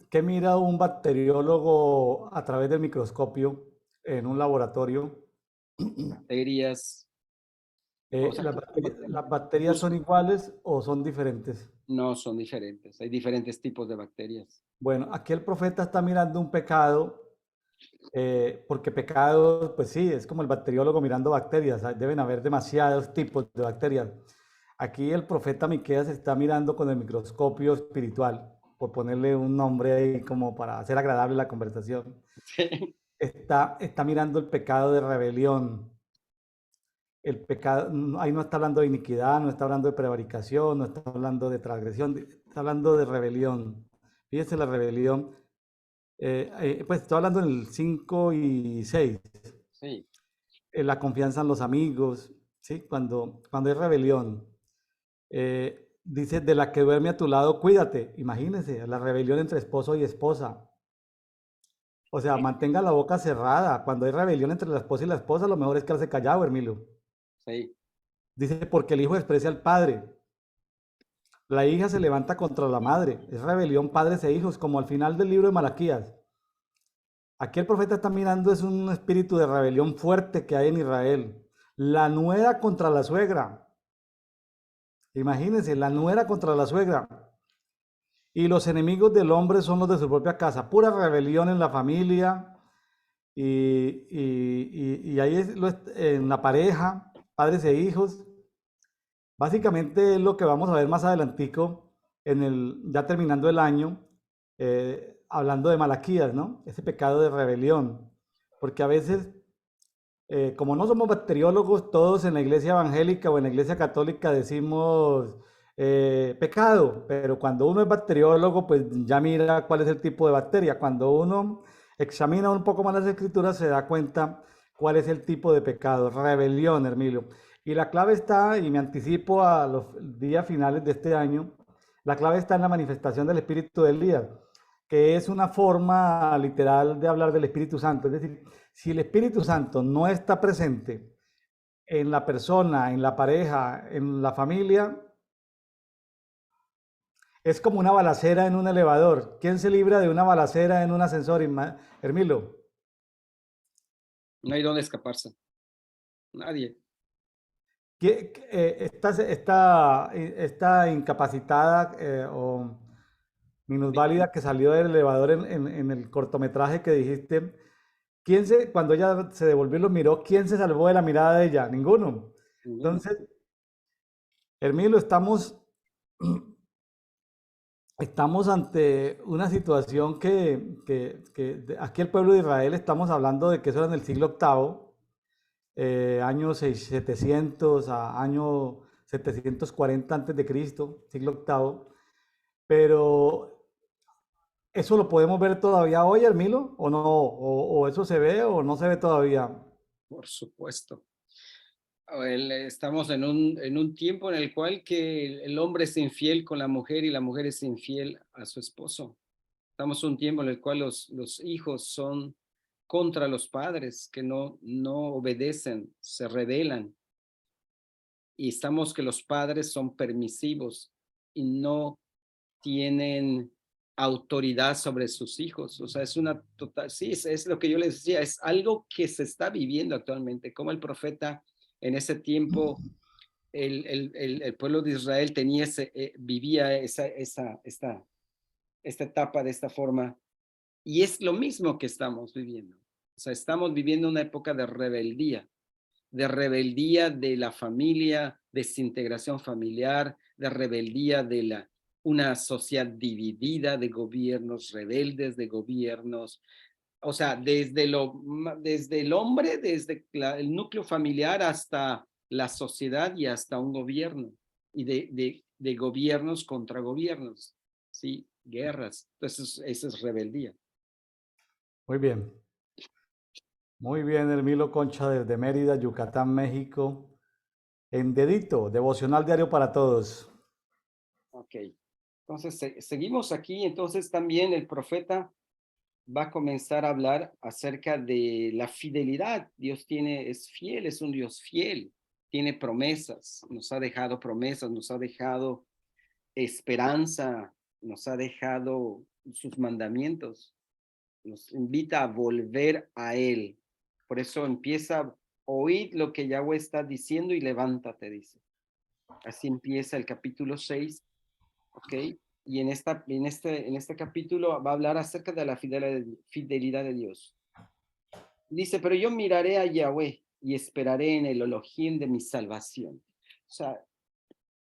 ¿qué mira un bacteriólogo a través del microscopio en un laboratorio? Bacterias, o sea, ¿Las bacterias son iguales o son diferentes? no son diferentes, hay diferentes tipos de bacterias. Bueno, aquí el profeta está mirando un pecado Porque pecado, pues sí, es como el bacteriólogo mirando bacterias, deben haber demasiados tipos de bacterias. Aquí el profeta Miqueas está mirando con el microscopio espiritual, por ponerle un nombre ahí como para hacer agradable la conversación. Sí. Está mirando el pecado de rebelión. El pecado, ahí no está hablando de iniquidad, no está hablando de prevaricación, no está hablando de transgresión, está hablando de rebelión. Fíjese la rebelión. Pues estoy hablando en el 5 y 6. Sí. La confianza en los amigos, ¿sí? Cuando hay rebelión. Dice, de la que duerme a tu lado, cuídate. Imagínese, la rebelión entre esposo y esposa. O sea, mantenga la boca cerrada. Cuando hay rebelión entre la esposa y la esposa, lo mejor es quedarse callado, Hermilo. Sí. Dice, porque el hijo desprecia al padre. La hija se levanta contra la madre. Es rebelión padres e hijos, como al final del libro de Malaquías. Aquí el profeta está mirando es un espíritu de rebelión fuerte que hay en Israel. La nuera contra la suegra. Imagínense, la nuera contra la suegra. Y los enemigos del hombre son los de su propia casa. Pura rebelión en la familia y ahí en la pareja, padres e hijos. Básicamente es lo que vamos a ver más adelantico, ya terminando el año, hablando de Malaquías, ¿no? Ese pecado de rebelión. Porque a veces, como no somos bacteriólogos, todos en la iglesia evangélica o en la iglesia católica decimos pecado, pero cuando uno es bacteriólogo, pues ya mira cuál es el tipo de bacteria. Cuando uno examina un poco más las escrituras, se da cuenta cuál es el tipo de pecado, rebelión, Hermilio. Y la clave está, y me anticipo a los días finales de este año, la clave está en la manifestación del Espíritu del día, que es una forma literal de hablar del Espíritu Santo. Es decir, si el Espíritu Santo no está presente en la persona, en la pareja, en la familia, es como una balacera en un elevador. ¿Quién se libra de una balacera en un ascensor, Hermilo? No hay dónde escaparse. Nadie. Esta incapacitada o minusválida que salió del elevador en el cortometraje que dijiste, cuando ella se devolvió y lo miró, ¿quién se salvó de la mirada de ella? Ninguno. Ninguno. Entonces, Hermilo, estamos ante una situación que aquí el pueblo de Israel estamos hablando de que eso era en el siglo octavo, año 700 a año 740 antes de Cristo, siglo octavo, pero ¿eso lo podemos ver todavía hoy, Hermilo? ¿O no? ¿O eso se ve o no se ve todavía? Por supuesto. Estamos en un tiempo en el cual que el hombre es infiel con la mujer y la mujer es infiel a su esposo. Estamos en un tiempo en el cual los hijos son contra los padres, que no obedecen, se rebelan. Y estamos que los padres son permisivos y no tienen autoridad sobre sus hijos. O sea, es una total, sí, es lo que yo les decía, es algo que se está viviendo actualmente, como el profeta en ese tiempo, el pueblo de Israel tenía vivía esta etapa de esta forma, y es lo mismo que estamos viviendo. O sea, estamos viviendo una época de rebeldía de la familia, desintegración familiar, de rebeldía de una sociedad dividida, de gobiernos rebeldes, de gobiernos, o sea, desde el hombre, desde el núcleo familiar hasta la sociedad y hasta un gobierno, y de gobiernos contra gobiernos, ¿sí? Guerras. Entonces, esa es rebeldía. Muy bien. Muy bien, Hermilo Concha desde Mérida, Yucatán, México. En Dedito, devocional diario para todos. Ok. Entonces, seguimos aquí. Entonces, también el profeta va a comenzar a hablar acerca de la fidelidad. Dios es fiel, es un Dios fiel, tiene promesas, nos ha dejado promesas, nos ha dejado esperanza, nos ha dejado sus mandamientos, nos invita a volver a Él. Por eso empieza, oíd lo que Yahweh está diciendo y levántate, dice. Así empieza el capítulo 6. ¿Ok? Y en este capítulo va a hablar acerca de la fidelidad de Dios. Dice, pero yo miraré a Yahweh y esperaré en el Elohim de mi salvación. O sea,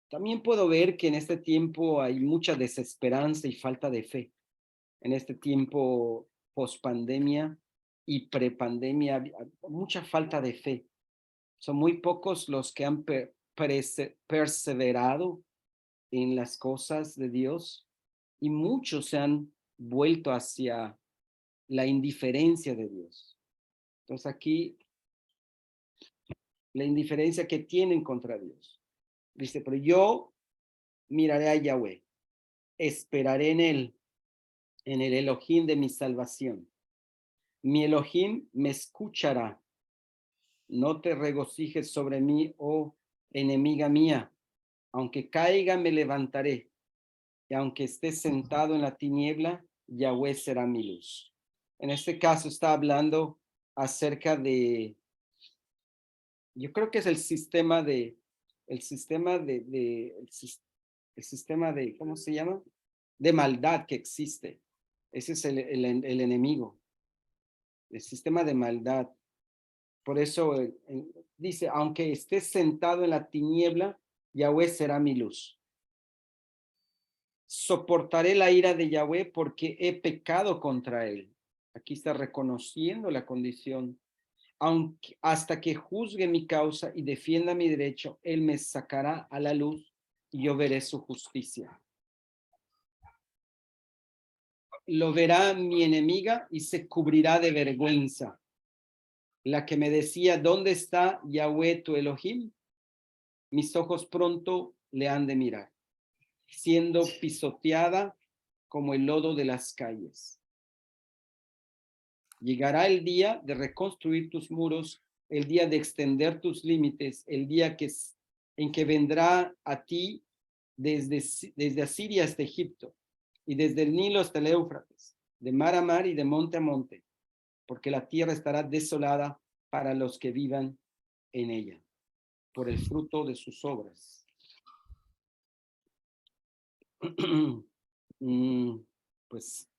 también puedo ver que en este tiempo hay mucha desesperanza y falta de fe. En este tiempo post-pandemia y pre-pandemia, mucha falta de fe. Son muy pocos los que han perseverado en las cosas de Dios y muchos se han vuelto hacia la indiferencia de Dios. Entonces aquí, la indiferencia que tienen contra Dios. Dice, pero yo miraré a Yahweh, esperaré en el Elohim de mi salvación. Mi Elohim me escuchará. No te regocijes sobre mí, oh enemiga mía. Aunque caiga, me levantaré. Y aunque esté sentado en la tiniebla, Yahweh será mi luz. En este caso está hablando acerca de, yo creo que es el sistema de, ¿cómo se llama? De maldad que existe. Ese es el enemigo, el sistema de maldad. Por eso dice, aunque esté sentado en la tiniebla, Yahweh será mi luz. Soportaré la ira de Yahweh porque he pecado contra él. Aquí está reconociendo la condición. Aunque, hasta que juzgue mi causa y defienda mi derecho, él me sacará a la luz y yo veré su justicia. Lo verá mi enemiga y se cubrirá de vergüenza. La que me decía, ¿dónde está Yahweh tu Elohim? Mis ojos pronto le han de mirar, siendo pisoteada como el lodo de las calles. Llegará el día de reconstruir tus muros, el día de extender tus límites, el día en que vendrá a ti desde Asiria hasta Egipto, y desde el Nilo hasta el Éufrates, de mar a mar y de monte a monte, porque la tierra estará desolada para los que vivan en ella, por el fruto de sus obras. Pues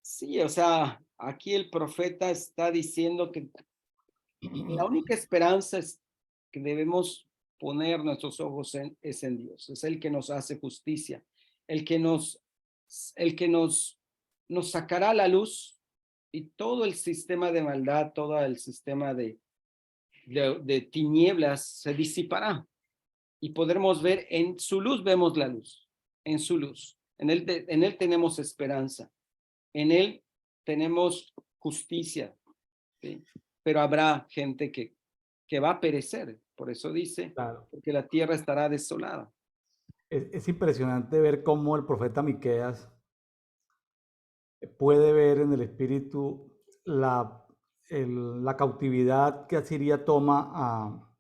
sí, o sea, aquí el profeta está diciendo que la única esperanza es que debemos poner nuestros ojos es en Dios. Es el que nos hace justicia, el que nos sacará a la luz, y todo el sistema de maldad, todo el sistema de tinieblas se disipará y podremos ver en su luz, vemos la luz, en su luz. En él tenemos esperanza, en él tenemos justicia, ¿sí? Pero habrá gente que va a perecer, por eso dice, Claro. porque la tierra estará desolada. Es impresionante ver cómo el profeta Miqueas puede ver en el espíritu la cautividad que Asiria toma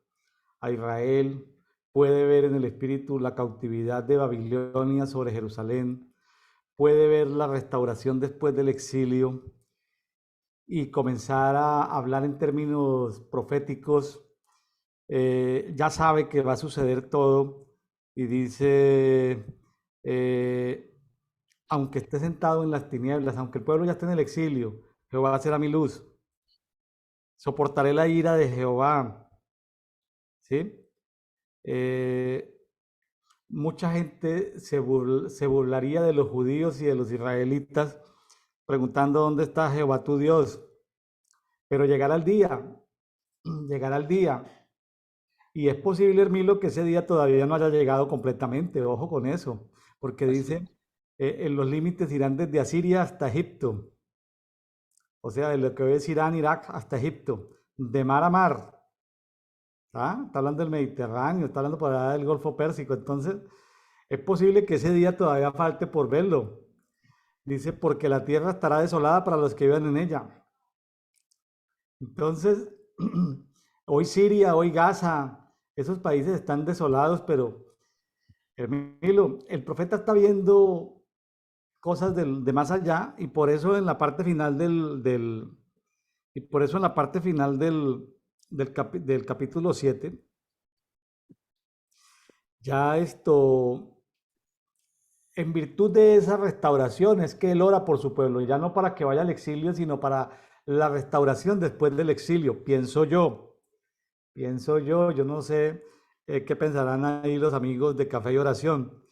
a Israel, puede ver en el espíritu la cautividad de Babilonia sobre Jerusalén, puede ver la restauración después del exilio y comenzar a hablar en términos proféticos. Ya sabe que va a suceder todo y dice, aunque esté sentado en las tinieblas, aunque el pueblo ya esté en el exilio, Jehová será mi luz. Soportaré la ira de Jehová. ¿Sí? Mucha gente se burlaría de los judíos y de los israelitas preguntando dónde está Jehová tu Dios. Pero llegará el día, y es posible, Hermilo, que ese día todavía no haya llegado completamente, ojo con eso, porque dice, en los límites irán desde Asiria hasta Egipto, o sea, de lo que hoy es Irán, Irak, hasta Egipto, de mar a mar. Está hablando del Mediterráneo, está hablando por allá del Golfo Pérsico, entonces es posible que ese día todavía falte por verlo. Dice, porque la tierra estará desolada para los que vivan en ella. Entonces, hoy Siria, hoy Gaza, esos países están desolados, pero Hermilo, el profeta está viendo cosas de más allá, y por eso en la parte final y por eso en la parte final del capítulo 7, ya en virtud de esa restauración es que él ora por su pueblo, ya no para que vaya al exilio, sino para la restauración después del exilio, yo no sé qué pensarán ahí los amigos de Café y Oración.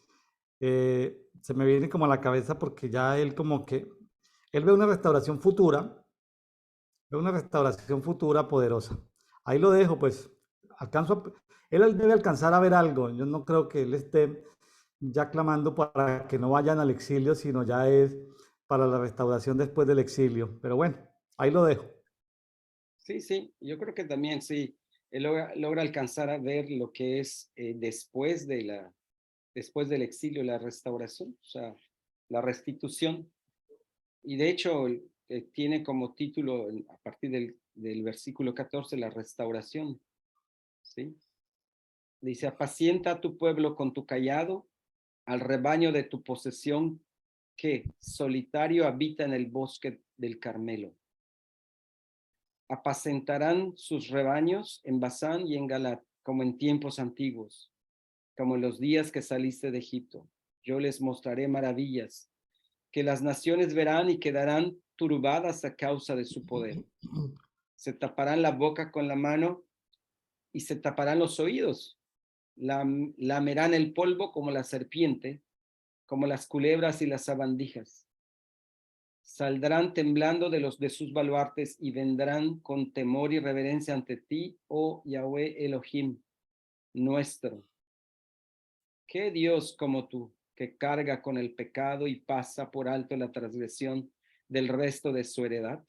Se me viene como a la cabeza porque ya él como que, él ve una restauración futura poderosa. Ahí lo dejo, pues, él debe alcanzar a ver algo. Yo no creo que él esté ya clamando para que no vayan al exilio, sino ya es para la restauración después del exilio. Pero bueno, ahí lo dejo. Sí, sí, yo creo que también sí, él logra alcanzar a ver lo que es después del exilio, la restauración, o sea, la restitución. Y de hecho, tiene como título, a partir del versículo 14, la restauración, ¿sí? Dice, apacienta a tu pueblo con tu callado, al rebaño de tu posesión, que solitario habita en el bosque del Carmelo. Apacentarán sus rebaños en Basán y en Galat, como en tiempos antiguos, como en los días que saliste de Egipto. Yo les mostraré maravillas, que las naciones verán y quedarán turbadas a causa de su poder. Se taparán la boca con la mano y se taparán los oídos. Lamerán el polvo como la serpiente, como las culebras y las sabandijas. Saldrán temblando de sus baluartes y vendrán con temor y reverencia ante ti, oh Yahweh Elohim, nuestro. ¿Qué Dios como tú, que carga con el pecado y pasa por alto la transgresión del resto de su heredad?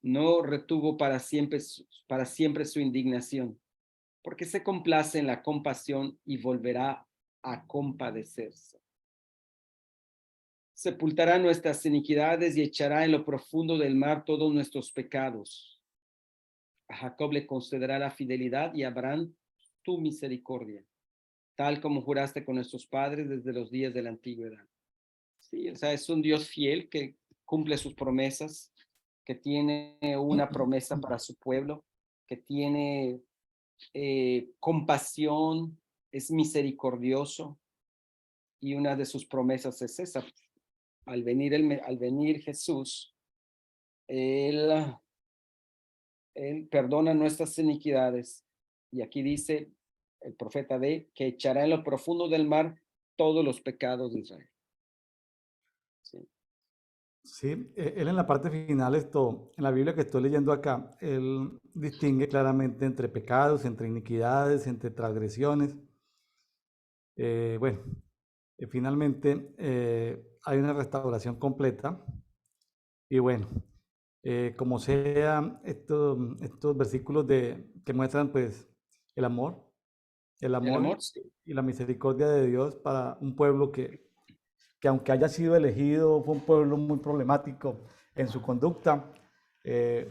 No retuvo para siempre su indignación, porque se complace en la compasión y volverá a compadecerse. Sepultará nuestras iniquidades y echará en lo profundo del mar todos nuestros pecados. A Jacob le concederá la fidelidad y a Abraham tu misericordia, tal como juraste con nuestros padres desde los días de la antigüedad. Sí, o sea, es un Dios fiel que cumple sus promesas, que tiene una promesa para su pueblo, que tiene compasión, es misericordioso, y una de sus promesas es esa. Al venir Jesús, Él, Él perdona nuestras iniquidades. Y aquí dice el profeta que echará en lo profundo del mar todos los pecados de Israel. Sí. Sí, él en la parte final, en la Biblia que estoy leyendo acá, él distingue claramente entre pecados, entre iniquidades, entre transgresiones. Bueno, finalmente hay una restauración completa y bueno, como sea, estos versículos que muestran pues el amor, el El amor amor, sí. y la misericordia de Dios para un pueblo que aunque haya sido elegido, fue un pueblo muy problemático en su conducta,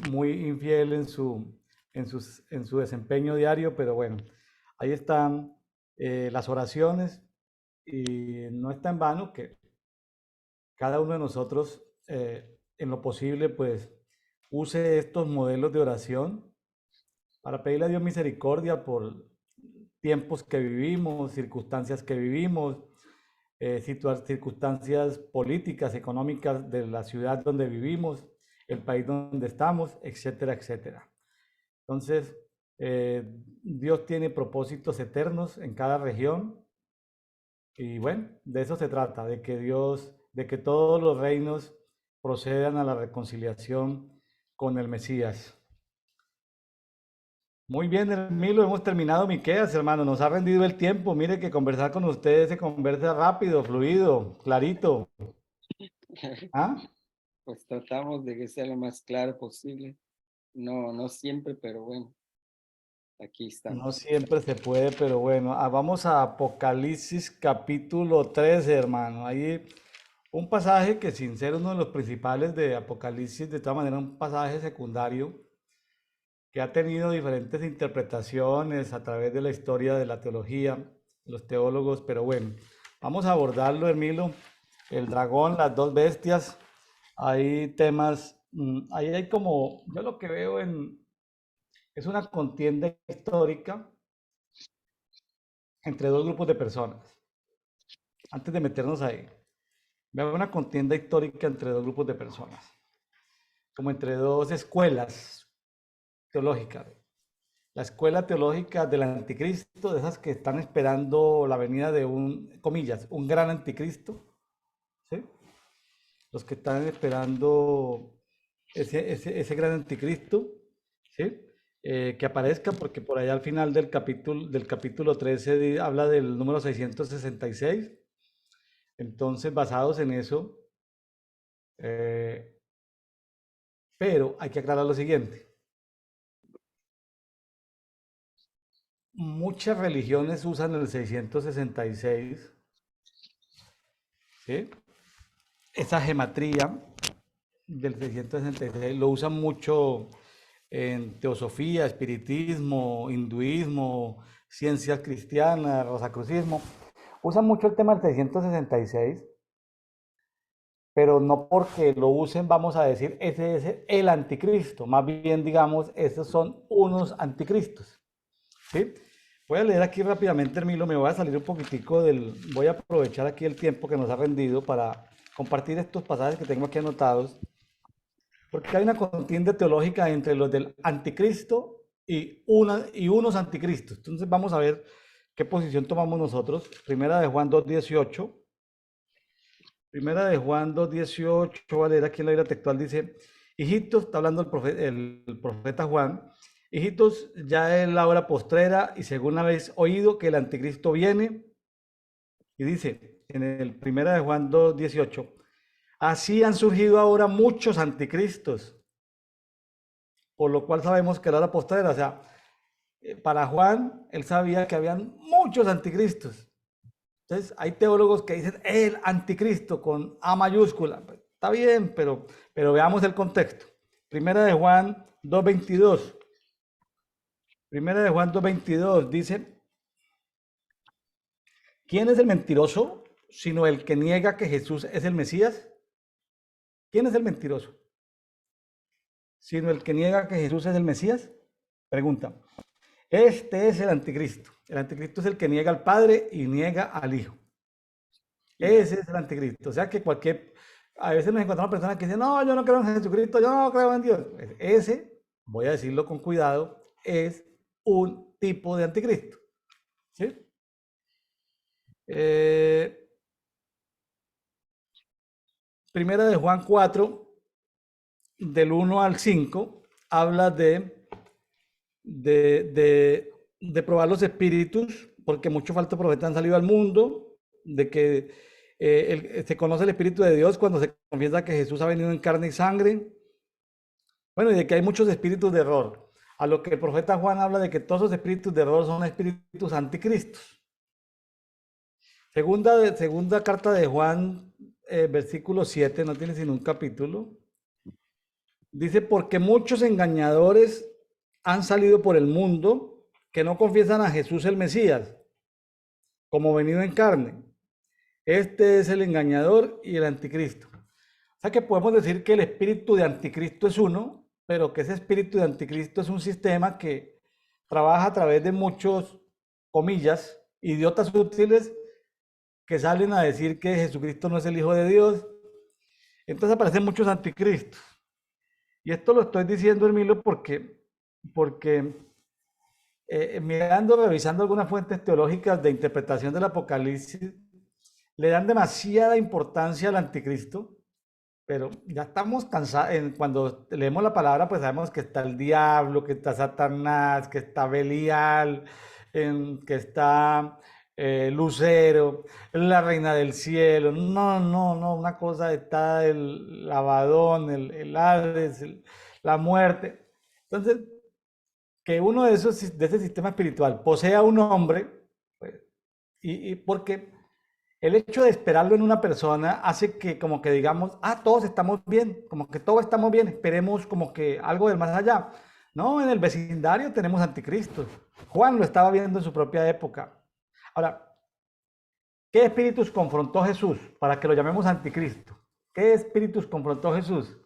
muy infiel en su desempeño diario, pero bueno, ahí están las oraciones y no está en vano que cada uno de nosotros, en lo posible, pues use estos modelos de oración para pedirle a Dios misericordia por tiempos que vivimos, circunstancias que vivimos, circunstancias políticas, económicas de la ciudad donde vivimos, el país donde estamos, etcétera, etcétera. Entonces, Dios tiene propósitos eternos en cada región y bueno, de eso se trata, de que todos los reinos procedan a la reconciliación con el Mesías. Muy bien, Milo, hemos terminado Miqueas, hermano. Nos ha rendido el tiempo. Mire que conversar con ustedes se conversa rápido, fluido, clarito. ¿Ah? Pues tratamos de que sea lo más claro posible. No, no siempre, pero bueno, aquí No estamos. siempre se puede, pero bueno, vamos a Apocalipsis capítulo 13, hermano. Ahí un pasaje que sin ser uno de los principales de Apocalipsis, de todas maneras un pasaje secundario que ha tenido diferentes interpretaciones a través de la historia de la teología, los teólogos, pero bueno, vamos a abordarlo, Hermilo. El dragón, las dos bestias, hay temas, ahí hay como, yo lo que veo es una contienda histórica entre dos grupos de personas. Antes de meternos ahí, veo una contienda histórica entre dos grupos de personas. como entre dos escuelas teológicas. La escuela teológica del anticristo, de esas que están esperando la venida de un, comillas, un gran anticristo, ¿sí? Los que están esperando ese gran anticristo, ¿sí? Que aparezca, porque por allá al final del capítulo 13 habla del número 666. Entonces, basados en eso, eh, pero hay que aclarar lo siguiente. Muchas religiones usan el 666, ¿sí? Esa gematría del 666 lo usan mucho en teosofía, espiritismo, hinduismo, ciencias cristianas, rosacrucismo. Usan mucho el tema del 666, pero no porque lo usen vamos a decir ese es el anticristo. Más bien, digamos, esos son unos anticristos, ¿sí? Voy a leer aquí rápidamente, Hermilo, me voy a salir un poquitico voy a aprovechar aquí el tiempo que nos ha rendido para compartir estos pasajes que tengo aquí anotados, porque hay una contienda teológica entre los del anticristo y unos anticristos. Entonces vamos a ver qué posición tomamos nosotros. Primera de Juan 2:18. Primera de Juan 2:18, voy a leer aquí en la Biblia textual, dice, hijitos, está hablando el profeta Juan, hijitos, ya es la hora postrera y según habéis oído que el anticristo viene, y dice en el Primera de Juan 2:18, así han surgido ahora muchos anticristos, por lo cual sabemos que la hora postrera, o sea, para Juan, él sabía que habían muchos anticristos. Entonces, hay teólogos que dicen el anticristo con A mayúscula. Pues, está bien, pero veamos el contexto. Primera de Juan 2:22. Primera de Juan 2:22 dice, ¿quién es el mentiroso sino el que niega que Jesús es el Mesías? ¿Quién es el mentiroso? Sino el que niega que Jesús es el Mesías. Pregunta. Este es el anticristo. El anticristo es el que niega al Padre y niega al Hijo. Ese es el anticristo. O sea que a veces nos encontramos personas que dicen, no, yo no creo en Jesucristo, yo no creo en Dios. Ese, voy a decirlo con cuidado, es un tipo de anticristo. ¿Sí? Primera de Juan 4, del 1 al 5, habla de probar los espíritus, porque muchos falsos profetas han salido al mundo, de que se conoce el Espíritu de Dios cuando se confiesa que Jesús ha venido en carne y sangre. Bueno, y de que hay muchos espíritus de error. A lo que el profeta Juan habla de que todos los espíritus de error son espíritus anticristos. Segunda carta de Juan, versículo 7, no tiene sino un capítulo. Dice, porque muchos engañadores han salido por el mundo que no confiesan a Jesús el Mesías como venido en carne. Este es el engañador y el anticristo. O sea que podemos decir que el espíritu de anticristo es uno, pero que ese espíritu de anticristo es un sistema que trabaja a través de muchos, comillas, idiotas útiles que salen a decir que Jesucristo no es el Hijo de Dios. Entonces aparecen muchos anticristos. Y esto lo estoy diciendo, Hermilo, porque mirando, revisando algunas fuentes teológicas de interpretación del Apocalipsis, le dan demasiada importancia al anticristo, pero ya estamos cansados, cuando leemos la palabra, pues sabemos que está el diablo, que está Satanás, que está Belial, que está Lucero, la reina del cielo. No, no, no, una cosa está el Abadón, el Hades, la muerte. Entonces, que uno de ese sistema espiritual posea un hombre, pues, y porque el hecho de esperarlo en una persona hace que como que digamos, todos estamos bien, como que todos estamos bien, esperemos como que algo del más allá. No, en el vecindario tenemos anticristos. Juan lo estaba viendo en su propia época. Ahora, ¿qué espíritus confrontó Jesús para que lo llamemos anticristo? ¿Qué espíritus confrontó Jesús?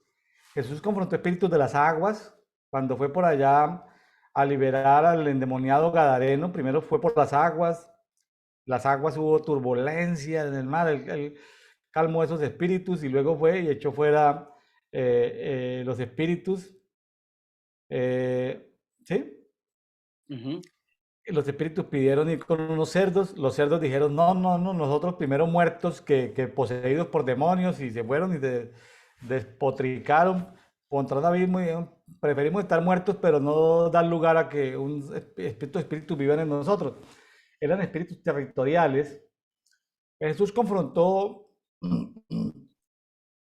Jesús confrontó espíritus de las aguas cuando fue por allá a liberar al endemoniado Gadareno. Primero fue por las aguas hubo turbulencia en el mar, él calmó esos espíritus y luego fue y echó fuera los espíritus, ¿sí? Ujú. Los espíritus pidieron ir con unos cerdos, los cerdos dijeron, no, no, no, nosotros primero muertos que poseídos por demonios y se fueron y despotricaron contra un abismo y dijeron, preferimos estar muertos pero no dar lugar a que un espíritu vivan en nosotros. Eran espíritus territoriales. Jesús confrontó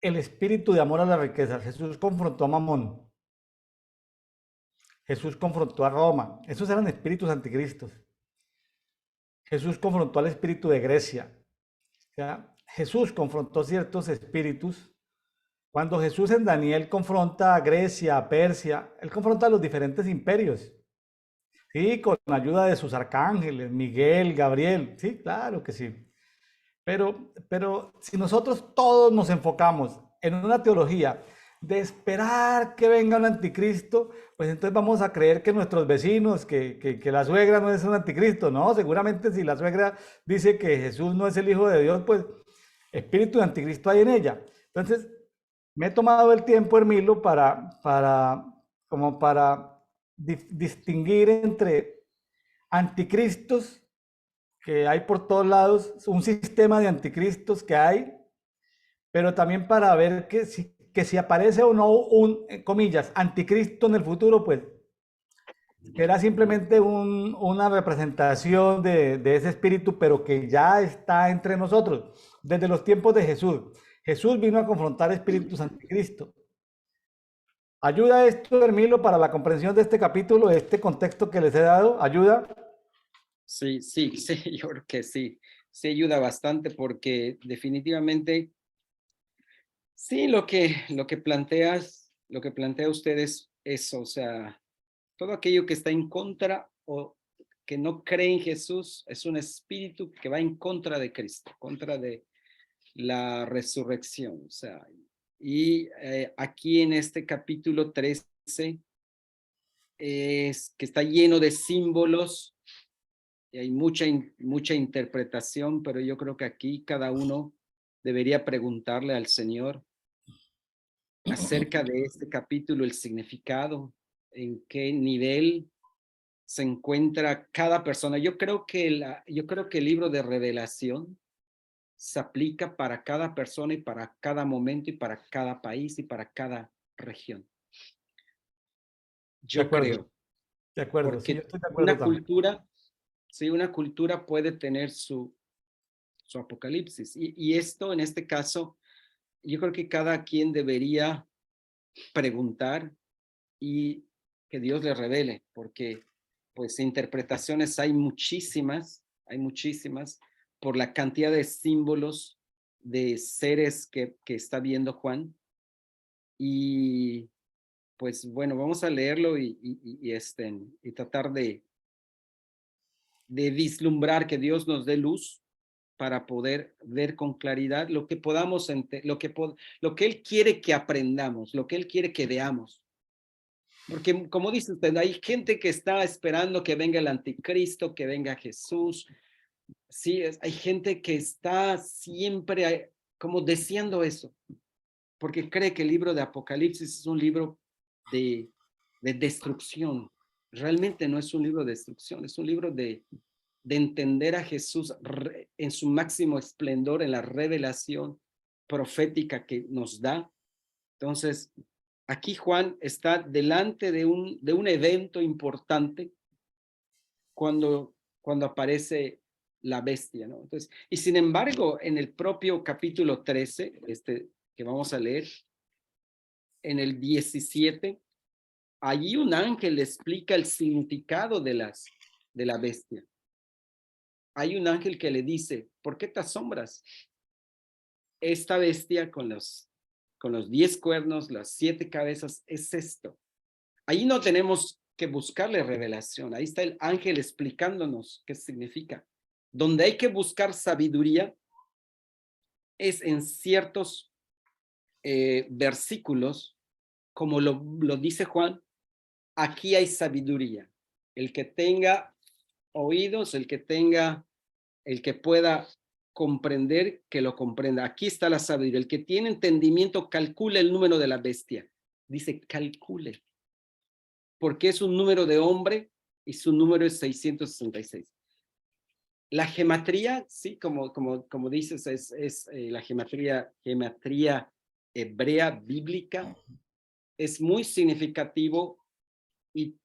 el espíritu de amor a la riqueza. Jesús confrontó a Mamón. Jesús confrontó a Roma. Esos eran espíritus anticristos. Jesús confrontó al espíritu de Grecia. O sea, Jesús confrontó ciertos espíritus. Cuando Jesús en Daniel confronta a Grecia, a Persia, él confronta a los diferentes imperios. Sí, con la ayuda de sus arcángeles, Miguel, Gabriel. Sí, claro que sí. Pero si nosotros todos nos enfocamos en una teología de esperar que venga un anticristo, pues entonces vamos a creer que nuestros vecinos, que la suegra no es un anticristo, ¿no? Seguramente si la suegra dice que Jesús no es el Hijo de Dios, pues espíritu de anticristo hay en ella. Entonces, me he tomado el tiempo, Hermilo, como para distinguir entre anticristos que hay por todos lados, un sistema de anticristos que hay, pero también para ver que si aparece o no un, comillas, anticristo en el futuro, pues era simplemente una representación de ese espíritu, pero que ya está entre nosotros desde los tiempos de Jesús. Jesús vino a confrontar espíritus anticristo. ¿Ayuda esto, Hermilo, para la comprensión de este capítulo, de este contexto que les he dado? ¿Ayuda? Sí, sí, sí, yo creo que sí. Sí ayuda bastante porque definitivamente, sí, lo que plantea usted es eso, o sea, todo aquello que está en contra o que no cree en Jesús es un espíritu que va en contra de Cristo, contra de la resurrección. O sea, y aquí en este capítulo 13 es que está lleno de símbolos y hay mucha interpretación, pero yo creo que aquí cada uno debería preguntarle al Señor acerca de este capítulo, el significado, en qué nivel se encuentra cada persona. Yo creo que el libro de Revelación se aplica para cada persona y para cada momento y para cada país y para cada región. Yo creo, De acuerdo, sí, yo porque estoy de acuerdo una también. cultura, sí, una cultura puede tener su apocalipsis. Y esto, en este caso, yo creo que cada quien debería preguntar y que Dios le revele, porque pues interpretaciones hay muchísimas, por la cantidad de símbolos de seres que está viendo Juan. Y pues bueno, vamos a leerlo y tratar de vislumbrar que Dios nos dé luz para poder ver con claridad lo que podamos, lo que Él quiere que aprendamos, lo que Él quiere que veamos. Porque como dice usted, hay gente que está esperando que venga el anticristo, que venga Jesús. Sí, hay gente que está siempre como deseando eso, porque cree que el libro de Apocalipsis es un libro de, de destrucción. Realmente no es un libro de destrucción, es un libro de entender a Jesús en su máximo esplendor, en la revelación profética que nos da. Entonces, aquí Juan está delante de un evento importante cuando aparece la bestia, ¿no? Entonces, y sin embargo, en el propio capítulo 13, que vamos a leer, en el 17, allí un ángel explica el significado de la bestia. Hay un ángel que le dice, ¿por qué te asombras? Esta bestia con los 10 cuernos, las 7 cabezas, es esto. Ahí no tenemos que buscarle revelación. Ahí está el ángel explicándonos qué significa. Donde hay que buscar sabiduría es en ciertos versículos, como lo dice Juan, aquí hay sabiduría. El que tenga oídos, el que pueda comprender que lo comprenda. Aquí está la sabiduría. El que tiene entendimiento calcule el número de la bestia. Dice calcule. Porque es un número de hombre y su número es 666. La gematría, sí, como dices, es la gematría hebrea bíblica. Es muy significativo y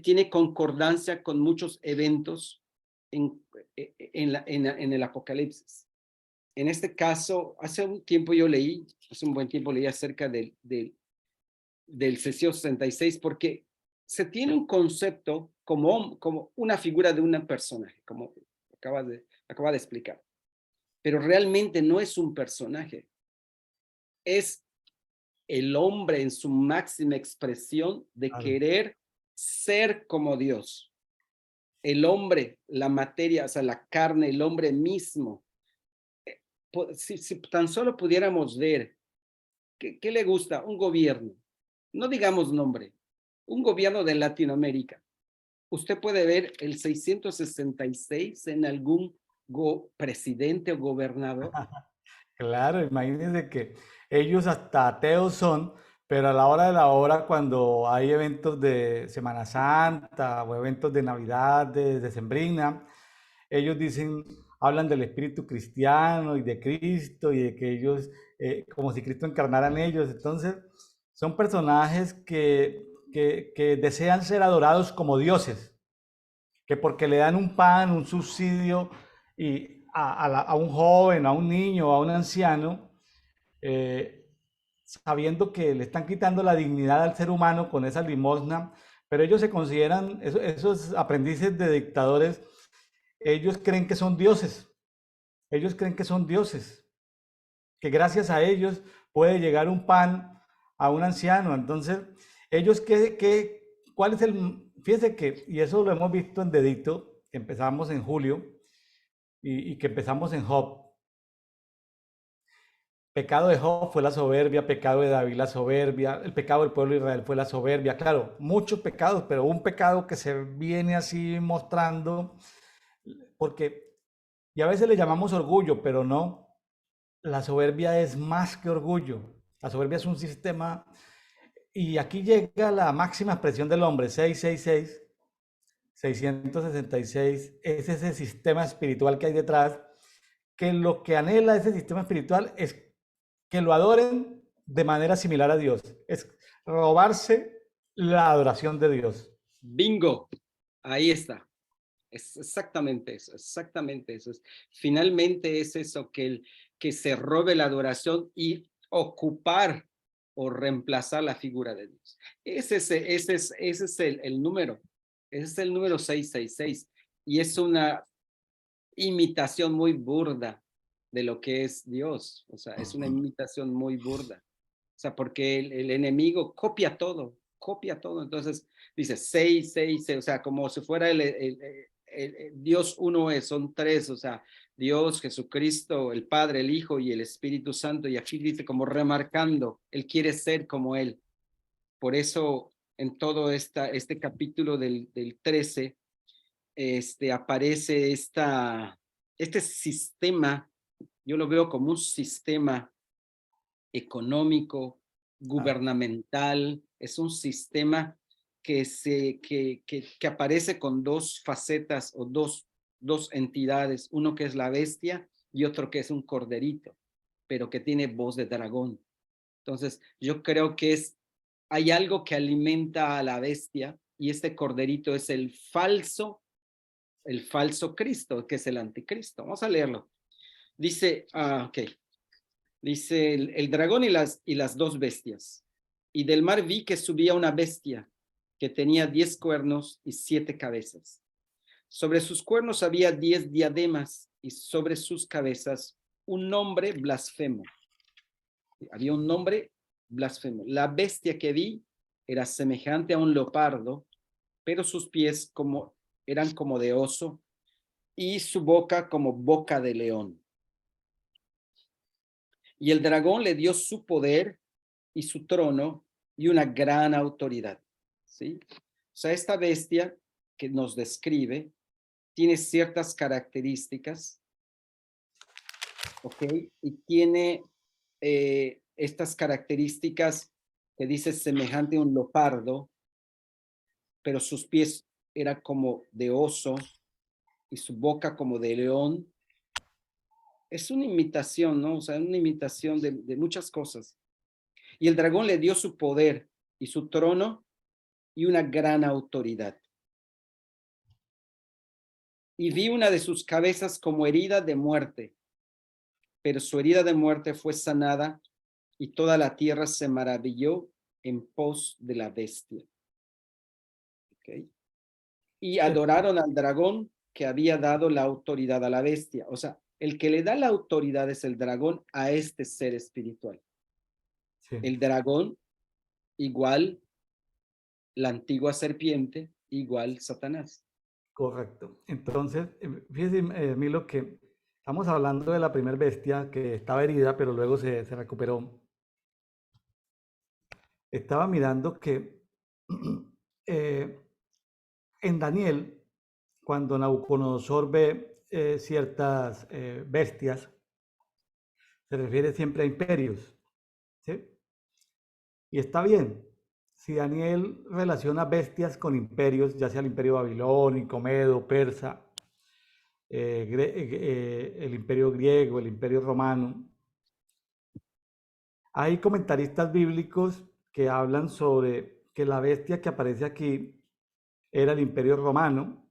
tiene concordancia con muchos eventos en el Apocalipsis. En este caso, hace un buen tiempo leí acerca del 666, porque se tiene un concepto como una figura de un personaje, como acaba de explicar. Pero realmente no es un personaje. Es el hombre en su máxima expresión de querer ser como Dios. El hombre, la materia, o sea, la carne, el hombre mismo. Si tan solo pudiéramos ver, ¿qué le gusta? Un gobierno, no digamos nombre, un gobierno de Latinoamérica. Usted puede ver el 666 en algún presidente o gobernador. Claro, imagínense que ellos hasta ateos son, pero a la hora de la hora, cuando hay eventos de Semana Santa o eventos de Navidad, de Sembrina, ellos dicen, hablan del espíritu cristiano y de Cristo y de que ellos, como si Cristo encarnara en ellos. Entonces, son personajes que desean ser adorados como dioses, que porque le dan un pan, un subsidio y a un joven, a un niño, a un anciano, eh, sabiendo que le están quitando la dignidad al ser humano con esa limosna, pero ellos se consideran, esos aprendices de dictadores, ellos creen que son dioses, ellos creen que son dioses, que gracias a ellos puede llegar un pan a un anciano. Entonces, ellos, ¿cuál es fíjense que, y eso lo hemos visto en Dedito, que empezamos en julio y que empezamos en Job. Pecado de Job fue la soberbia, pecado de David la soberbia, el pecado del pueblo de Israel fue la soberbia. Claro, muchos pecados, pero un pecado que se viene así mostrando, porque, y a veces le llamamos orgullo, pero no, la soberbia es más que orgullo. La soberbia es un sistema, y aquí llega la máxima expresión del hombre, 666, 666, es ese sistema espiritual que hay detrás, que lo que anhela ese sistema espiritual es que lo adoren de manera similar a Dios. Es robarse la adoración de Dios. Bingo, ahí está. Es exactamente eso. Finalmente es eso, que se robe la adoración y ocupar o reemplazar la figura de Dios. Ese es el número. Ese es el número 666. Y es una imitación muy burda de lo que es Dios. O sea, es una imitación muy burda. O sea, porque el enemigo copia todo. Entonces dice 666, o sea, como si fuera Dios uno es, son tres, o sea, Dios, Jesucristo, el Padre, el Hijo y el Espíritu Santo. Y aquí dice como remarcando, Él quiere ser como Él. Por eso en todo este capítulo del 13, aparece este sistema. Yo lo veo como un sistema económico, gubernamental, es un sistema que aparece con dos facetas o dos entidades, uno que es la bestia y otro que es un corderito, pero que tiene voz de dragón. Entonces, yo creo que hay algo que alimenta a la bestia y este corderito es el falso Cristo, que es el anticristo. Vamos a leerlo. Dice, dice el dragón y las dos bestias. Y del mar vi que subía una bestia que tenía 10 cuernos y 7 cabezas. Sobre sus cuernos había 10 diademas y sobre sus cabezas un nombre blasfemo. Había un nombre blasfemo. La bestia que vi era semejante a un leopardo, pero sus pies eran como de oso y su boca como boca de león. Y el dragón le dio su poder y su trono y una gran autoridad, ¿sí? O sea, esta bestia que nos describe tiene ciertas características ¿ok? Y tiene estas características que dice semejante a un leopardo, pero sus pies eran como de oso y su boca como de león. Es una imitación, ¿no? O sea, una imitación de muchas cosas. Y el dragón le dio su poder y su trono y una gran autoridad. Y vi una de sus cabezas como herida de muerte, pero su herida de muerte fue sanada y toda la tierra se maravilló en pos de la bestia. ¿Okay? Y adoraron al dragón que había dado la autoridad a la bestia. O sea, el que le da la autoridad es el dragón a este ser espiritual. Sí, El dragón igual la antigua serpiente, igual Satanás. correcto. Entonces, fíjese, Milo, que estamos hablando de la primera bestia que estaba herida, pero luego se recuperó. Estaba mirando que eh, en Daniel, cuando Nabucodonosor ve ciertas bestias, se refiere siempre a imperios, ¿sí? Y está bien. Si Daniel relaciona bestias con imperios, ya sea el imperio babilónico, medo, persa, el imperio griego, el imperio romano, hay comentaristas bíblicos que hablan sobre que la bestia que aparece aquí era el imperio romano,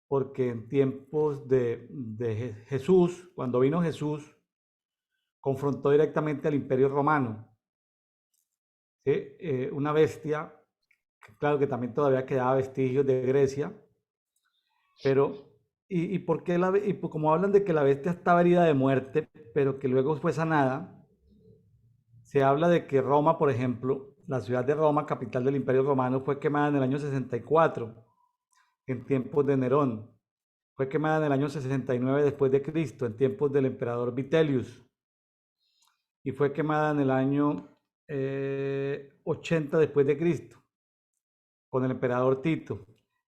porque en tiempos de Jesús, cuando vino Jesús, confrontó directamente al imperio romano. ¿Sí? Una bestia, claro que también todavía quedaba vestigios de Grecia, pero ¿y por qué y como hablan de que la bestia estaba herida de muerte, pero que luego fue sanada? Se habla de que Roma, por ejemplo, la ciudad de Roma, capital del Imperio Romano, fue quemada en el año 64, en tiempos de Nerón. Fue quemada en el año 69 después de Cristo, en tiempos del emperador Vitellius. Y fue quemada en el año 80 después de Cristo, con el emperador Tito.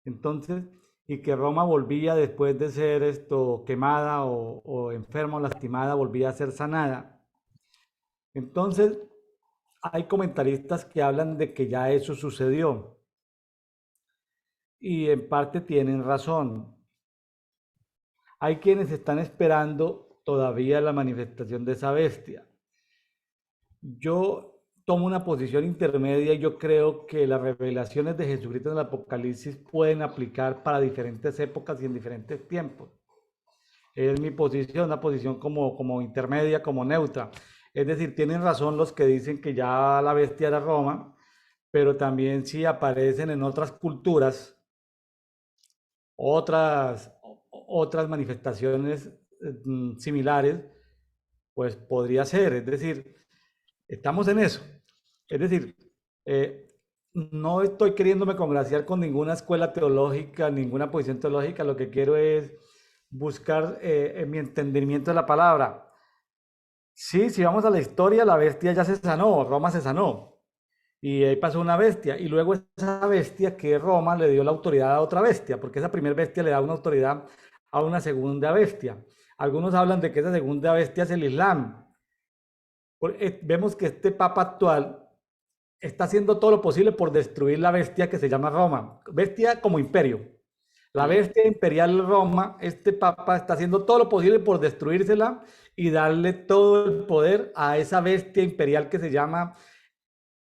Entonces, y que Roma volvía después de ser quemada o enferma o lastimada, volvía a ser sanada. Entonces, hay comentaristas que hablan de que ya eso sucedió y en parte tienen razón. Hay quienes están esperando todavía la manifestación de esa bestia. Yo tomo una posición intermedia y yo creo que las revelaciones de Jesucristo en el Apocalipsis pueden aplicar para diferentes épocas y en diferentes tiempos. Es mi posición, una posición como intermedia, como neutra. Es decir, tienen razón los que dicen que ya la bestia era Roma, pero también si aparecen en otras culturas, otras, otras manifestaciones similares, pues podría ser. Es decir, estamos en eso. Es decir, eh, no estoy queriéndome congraciar con ninguna escuela teológica, ninguna posición teológica. Lo que quiero es buscar en mi entendimiento de la palabra. Sí, si vamos a la historia, la bestia ya se sanó, Roma se sanó. Y ahí pasó una bestia. Y luego esa bestia que Roma le dio la autoridad a otra bestia, porque esa primera bestia le da una autoridad a una segunda bestia. Algunos hablan de que esa segunda bestia es el Islam. Vemos que este papa actual está haciendo todo lo posible por destruir la bestia que se llama Roma. Bestia como imperio. La bestia imperial Roma, este papa está haciendo todo lo posible por destruírsela y darle todo el poder a esa bestia imperial que se llama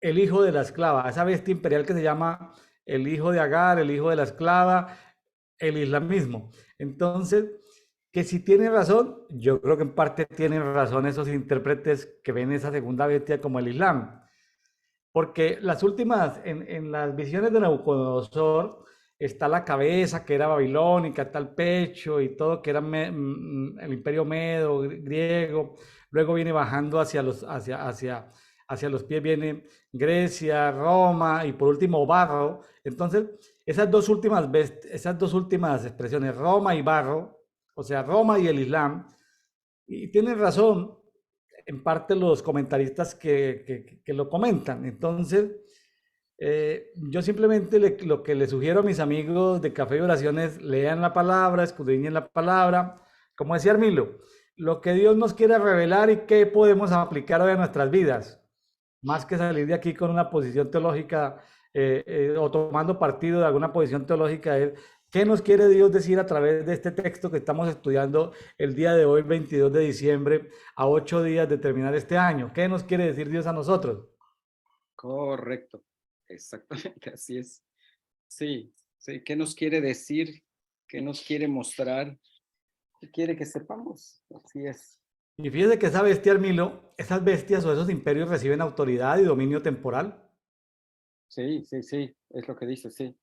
el hijo de la esclava, a esa bestia imperial que se llama el hijo de Agar, el hijo de la esclava, el islamismo. Entonces, que si tiene razón, yo creo que en parte tienen razón esos intérpretes que ven esa segunda bestia como el Islam. Porque las últimas, en las visiones de Nabucodonosor, está la cabeza que era babilónica, está el pecho y todo que era el imperio medo, griego. Luego viene bajando hacia los pies, viene Grecia, Roma y por último barro. Entonces, esas dos últimas expresiones, Roma y barro, o sea, Roma y el Islam, y tienen razón en parte los comentaristas que lo comentan. Entonces, yo simplemente lo que le sugiero a mis amigos de Café y Oraciones, lean la palabra, escudriñen la palabra. Como decía Armilo, lo que Dios nos quiere revelar y qué podemos aplicar hoy a nuestras vidas, más que salir de aquí con una posición teológica o tomando partido de alguna posición teológica, es qué nos quiere Dios decir a través de este texto que estamos estudiando el día de hoy, 22 de diciembre, a 8 días de terminar este año. ¿Qué nos quiere decir Dios a nosotros? Correcto, exactamente, así es. Sí, sí, ¿qué nos quiere decir? ¿Qué nos quiere mostrar? ¿Qué quiere que sepamos? Así es. Y fíjese que esa bestia, Armilo, esas bestias o esos imperios reciben autoridad y dominio temporal. Sí, sí, sí, es lo que dice, sí.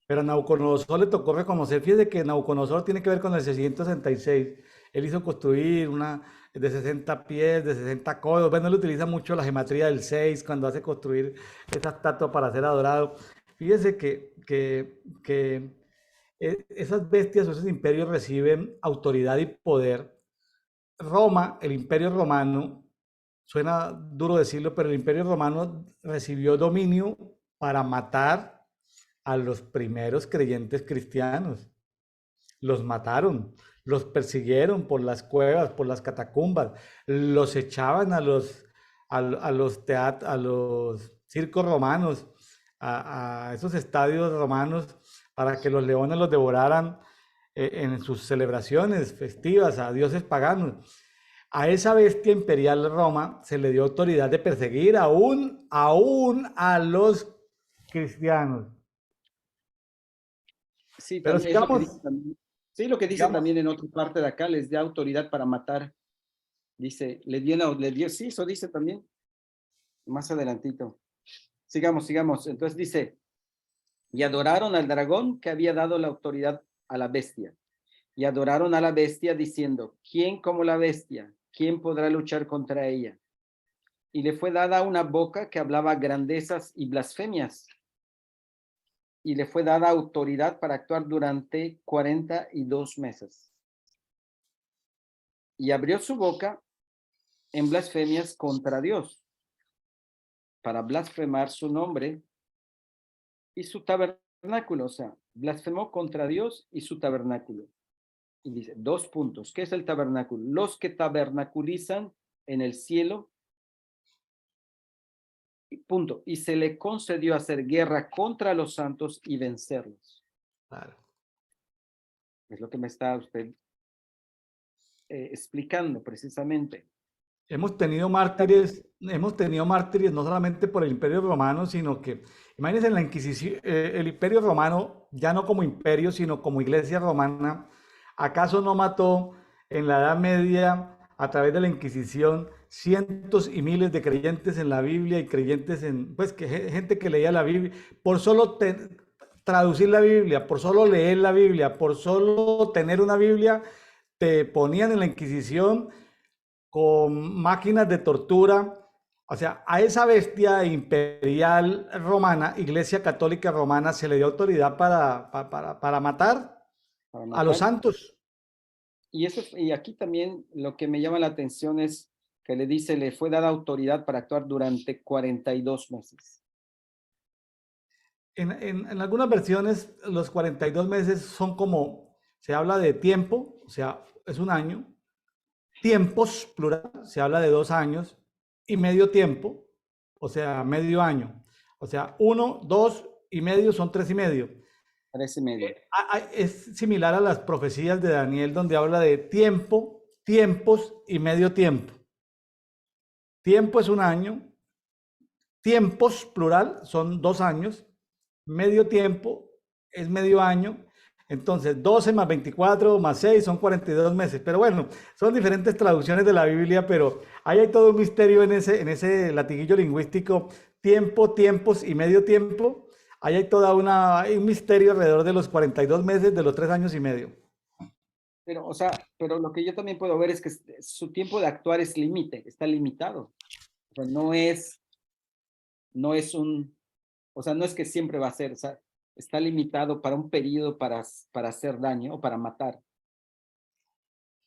Pero a Nabucodonosor le tocó reconocer, fíjese que Nabucodonosor tiene que ver con el 666. Él hizo construir una de 60 pies, de 60 codos. Bueno, él utiliza mucho la gematría del 6 cuando hace construir esa estatua para ser adorado. Fíjese que esas bestias o esos imperios reciben autoridad y poder. Roma, el imperio romano, suena duro decirlo, pero el imperio romano recibió dominio para matar a los primeros creyentes cristianos. Los mataron, los persiguieron por las cuevas, por las catacumbas, los echaban a los circos romanos, a esos estadios romanos para que los leones los devoraran en sus celebraciones festivas a dioses paganos. A esa bestia imperial Roma se le dio autoridad de perseguir aún a los cristianos. Sí, Pero también es lo que sigamos, dice también. Sí, lo que dice sigamos. también en otra parte de acá, les da autoridad para matar. Dice, le dio, sí, eso dice también, más adelantito. Sigamos, sigamos. Entonces dice, y adoraron al dragón que había dado la autoridad a la bestia. Y adoraron a la bestia diciendo, ¿quién como la bestia? ¿Quién podrá luchar contra ella? Y le fue dada una boca que hablaba grandezas y blasfemias. Y le fue dada autoridad para actuar durante 42 meses. Y abrió su boca en blasfemias contra Dios, para blasfemar su nombre y su tabernáculo. O sea, blasfemó contra Dios y su tabernáculo. Y dice, 2 puntos. ¿Qué es el tabernáculo? Los que tabernaculizan en el cielo. Punto. Y se le concedió hacer guerra contra los santos y vencerlos. Claro. Es lo que me está usted explicando precisamente. Hemos tenido mártires no solamente por el Imperio Romano, sino que, imagínense en la Inquisición, el Imperio Romano, ya no como imperio, sino como Iglesia Romana, ¿acaso no mató en la Edad Media, a través de la Inquisición, cientos y miles de creyentes en la Biblia y creyentes en, pues, gente que leía la Biblia, por solo traducir la Biblia, por solo leer la Biblia, por solo tener una Biblia, te ponían en la Inquisición con máquinas de tortura? O sea, a esa bestia imperial romana, Iglesia Católica Romana, se le dio autoridad para matar Para a los matar. santos. Y, eso, y aquí también lo que me llama la atención es que le dice, le fue dada autoridad para actuar durante 42 meses. En algunas versiones, los 42 meses son como, se habla de tiempo, o sea, es un año, tiempos, plural, se habla de 2 años, y medio tiempo, o sea, medio año. O sea, 1, 2 y medio son 3 y medio. 3 y medio. Es similar a las profecías de Daniel, donde habla de tiempo, tiempos y medio tiempo. Tiempo es un año, tiempos, plural, son 2 años, medio tiempo es medio año, entonces 12 más 24 más 6 son 42 meses. Pero bueno, son diferentes traducciones de la Biblia, pero ahí hay todo un misterio en ese latiguillo lingüístico, tiempo, tiempos y medio tiempo. Ahí hay hay un misterio alrededor de los 42 meses de los 3 años y medio. Pero, o sea, pero lo que yo también puedo ver es que su tiempo de actuar es está limitado. O sea, no es o sea, no es que siempre va a ser, o sea, está limitado para un periodo para hacer daño o para matar.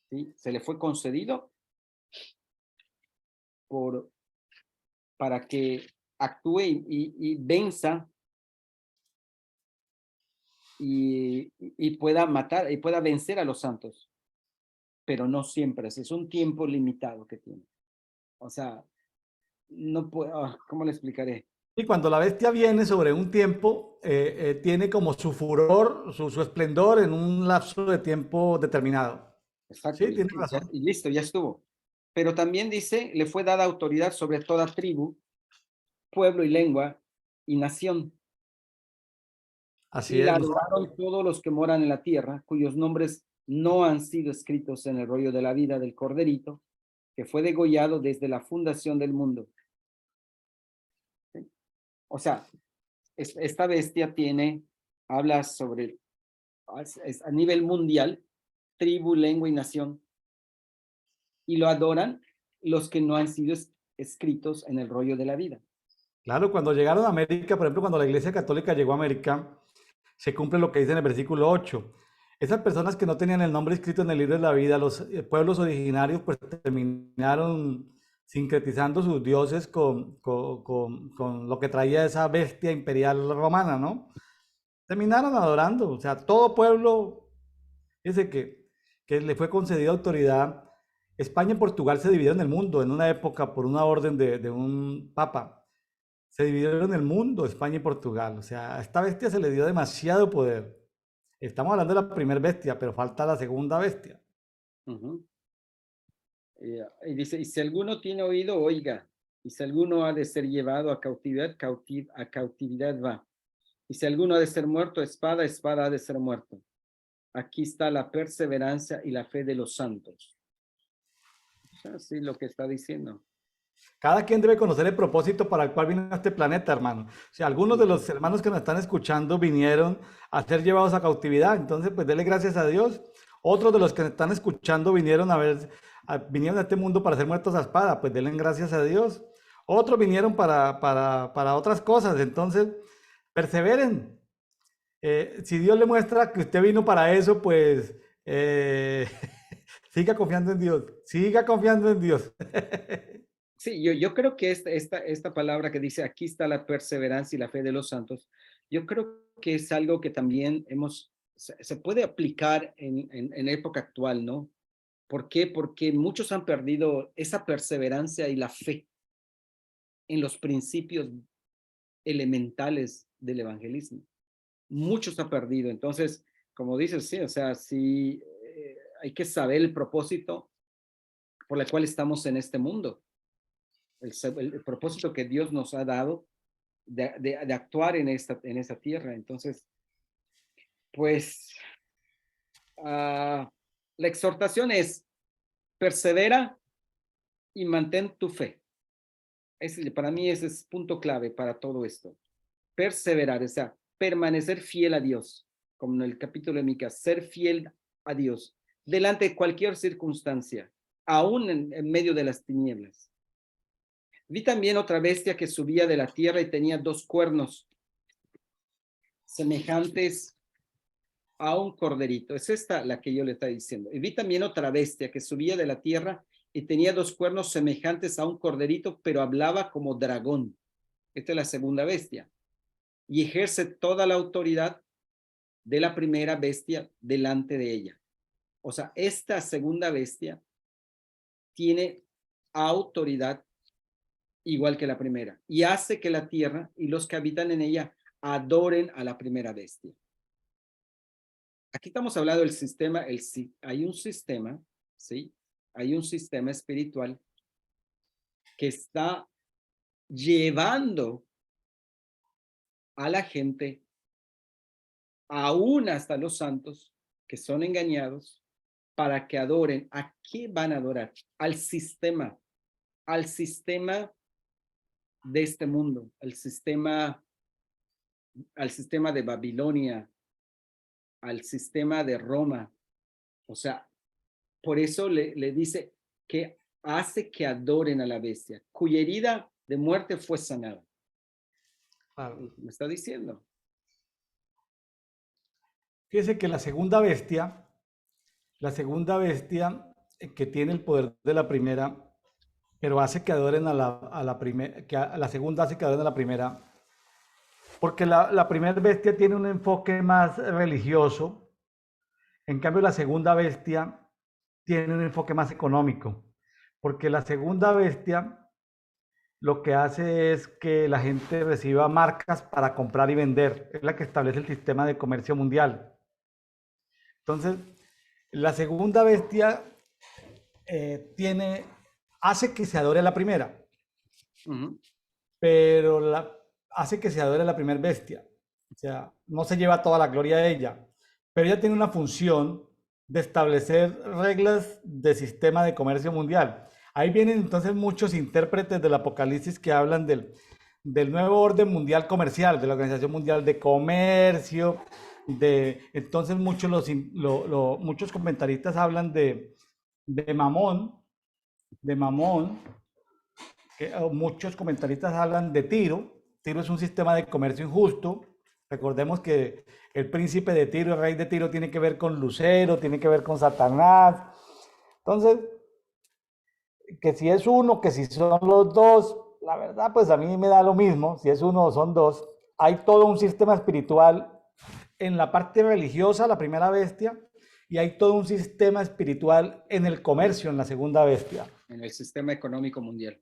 ¿Sí? Se le fue concedido para que actúe y venza y pueda matar y pueda vencer a los santos. pero no siempre, es un tiempo limitado que tiene. O sea, no puedo, ¿cómo le explicaré? Y cuando la bestia viene sobre un tiempo, tiene como su furor, su esplendor en un lapso de tiempo determinado. Exacto, Sí, tiene razón. y listo, ya estuvo. Pero también dice, le fue dada autoridad sobre toda tribu, pueblo y lengua y nación. Así Y la es, adoraron todos los que moran en la tierra, cuyos nombres no han sido escritos en el rollo de la vida del Corderito, que fue degollado desde la fundación del mundo. ¿Sí? O sea, esta bestia habla sobre, a nivel mundial, tribu, lengua y nación, y lo adoran los que no han sido escritos en el rollo de la vida. claro, cuando llegaron a América, por ejemplo, cuando la Iglesia Católica llegó a América, se cumple lo que dice en el versículo 8. Esas personas que no tenían el nombre escrito en el libro de la vida, los pueblos originarios, pues terminaron sincretizando sus dioses con lo que traía esa bestia imperial romana, ¿no? Terminaron adorando, o sea, todo pueblo, dice que le fue concedida autoridad. España y Portugal se dividieron el mundo en una época por una orden de un papa. Se dividieron el mundo, España y Portugal. O sea, a esta bestia se le dio demasiado poder. Estamos hablando de la primera bestia, pero falta la segunda bestia. Uh-huh. Y dice, y si alguno tiene oído, oiga. Y si alguno ha de ser llevado a cautividad, a cautividad va. Y si alguno ha de ser muerto, espada, espada ha de ser muerto. Aquí está la perseverancia y la fe de los santos. Así lo que está diciendo. Cada quien debe conocer el propósito para el cual vino a este planeta, hermano. O sea, algunos de los hermanos que nos están escuchando vinieron a ser llevados a cautividad. Entonces, pues dele gracias a Dios. Otros de los que nos están escuchando vinieron vinieron a este mundo para ser muertos a espada. Pues denle gracias a Dios. Otros vinieron para otras cosas. Entonces, perseveren. Si Dios le muestra que usted vino para eso, pues siga confiando en Dios. Siga confiando en Dios. Sí, yo creo que esta palabra que dice, aquí está la perseverancia y la fe de los santos, yo creo que es algo que también se puede aplicar en época actual, ¿no? ¿Por qué? Porque muchos han perdido esa perseverancia y la fe en los principios elementales del evangelismo. Muchos han perdido. Entonces, como dices, sí, o sea, sí, hay que saber el propósito por el cual estamos en este mundo. El propósito que Dios nos ha dado de actuar en esta tierra. Entonces, pues, la exhortación es persevera y mantén tu fe. Para mí ese es punto clave para todo esto. Perseverar, o sea, permanecer fiel a Dios, como en el capítulo de Micas, ser fiel a Dios delante de cualquier circunstancia, aún en medio de las tinieblas. Vi también otra bestia que subía de la tierra y tenía 2 cuernos semejantes a un corderito. Es esta la que yo le estoy diciendo. Y vi también otra bestia que subía de la tierra y tenía 2 cuernos semejantes a un corderito, pero hablaba como dragón. Esta es la segunda bestia. Y ejerce toda la autoridad de la primera bestia delante de ella. O sea, esta segunda bestia tiene autoridad igual que la primera y hace que la tierra y los que habitan en ella adoren a la primera bestia. Aquí estamos hablando del sistema, hay un sistema, ¿sí? Hay un sistema espiritual que está llevando a la gente, aún hasta los santos, que son engañados, para que adoren. ¿A qué van a adorar? Al sistema de este mundo, al sistema de Babilonia, al sistema de Roma. O sea, por eso le dice que hace que adoren a la bestia, cuya herida de muerte fue sanada. Claro. Me está diciendo. Fíjese que la segunda bestia que tiene el poder de la primera, pero hace que adoren a la primera, que a la segunda hace que adoren a la primera, porque la primera bestia tiene un enfoque más religioso, en cambio la segunda bestia tiene un enfoque más económico, porque la segunda bestia lo que hace es que la gente reciba marcas para comprar y vender. Es la que establece el sistema de comercio mundial. Entonces, la segunda bestia tiene, hace que se adore a la primera, pero hace que se adore a la primera bestia. O sea, no se lleva toda la gloria de ella, pero ella tiene una función de establecer reglas de sistema de comercio mundial. Ahí vienen entonces muchos intérpretes del Apocalipsis que hablan del nuevo orden mundial comercial, de la Organización Mundial de Comercio, entonces muchos comentaristas hablan de Mamón, de Mamón, muchos comentaristas hablan de Tiro. Tiro es un sistema de comercio injusto. Recordemos que el príncipe de Tiro, el rey de Tiro, tiene que ver con Lucero, tiene que ver con Satanás. Entonces, que si es uno, que si son los dos, la verdad, pues a mí me da lo mismo, si es uno o son dos. Hay todo un sistema espiritual en la parte religiosa, la primera bestia, y hay todo un sistema espiritual en el comercio, en la segunda bestia. En el sistema económico mundial.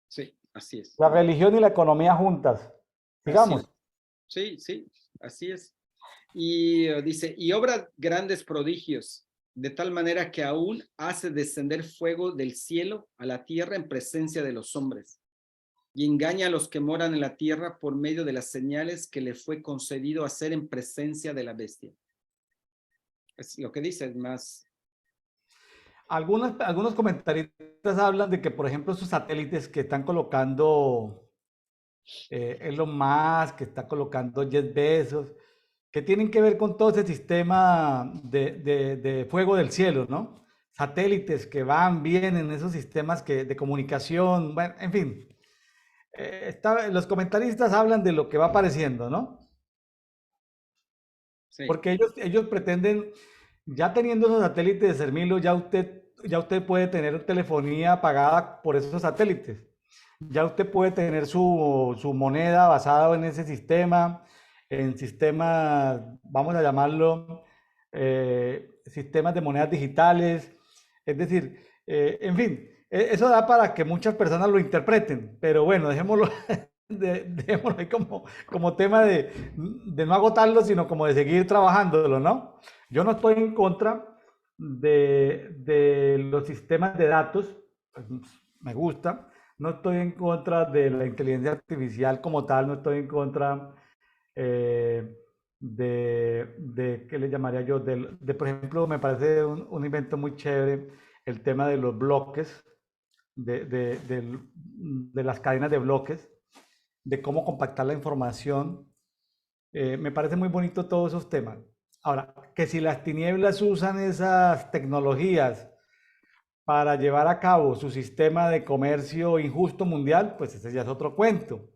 Sí, así es. La religión y la economía juntas. Digamos. Sí, sí, así es. Y dice, y obra grandes prodigios, de tal manera que aún hace descender fuego del cielo a la tierra en presencia de los hombres, y engaña a los que moran en la tierra por medio de las señales que le fue concedido hacer en presencia de la bestia. Es lo que dice, es más. Algunos comentaristas hablan de que, por ejemplo, esos satélites que están colocando Elon Musk, que está colocando Jeff Bezos, que tienen que ver con todo ese sistema de fuego del cielo, ¿no? Satélites que van, vienen, esos sistemas de comunicación, bueno, en fin. Los comentaristas hablan de lo que va apareciendo, ¿no? Sí. Porque ellos pretenden, ya teniendo esos satélites, Hermilo, ya usted puede tener telefonía pagada por esos satélites. Ya usted puede tener su moneda basada en ese sistema, en sistemas, vamos a llamarlo, sistemas de monedas digitales. Es decir, en fin, eso da para que muchas personas lo interpreten, pero bueno, dejémoslo, dejémoslo ahí como tema de no agotarlo, sino como de seguir trabajándolo, ¿no? Yo no estoy en contra de los sistemas de datos, pues, me gusta. No estoy en contra de la inteligencia artificial como tal, no estoy en contra ¿qué le llamaría yo? Por ejemplo, me parece un invento muy chévere el tema de los bloques, de las cadenas de bloques, de cómo compactar la información. Me parece muy bonito todos esos temas. Ahora, que si las tinieblas usan esas tecnologías para llevar a cabo su sistema de comercio injusto mundial, pues ese ya es otro cuento.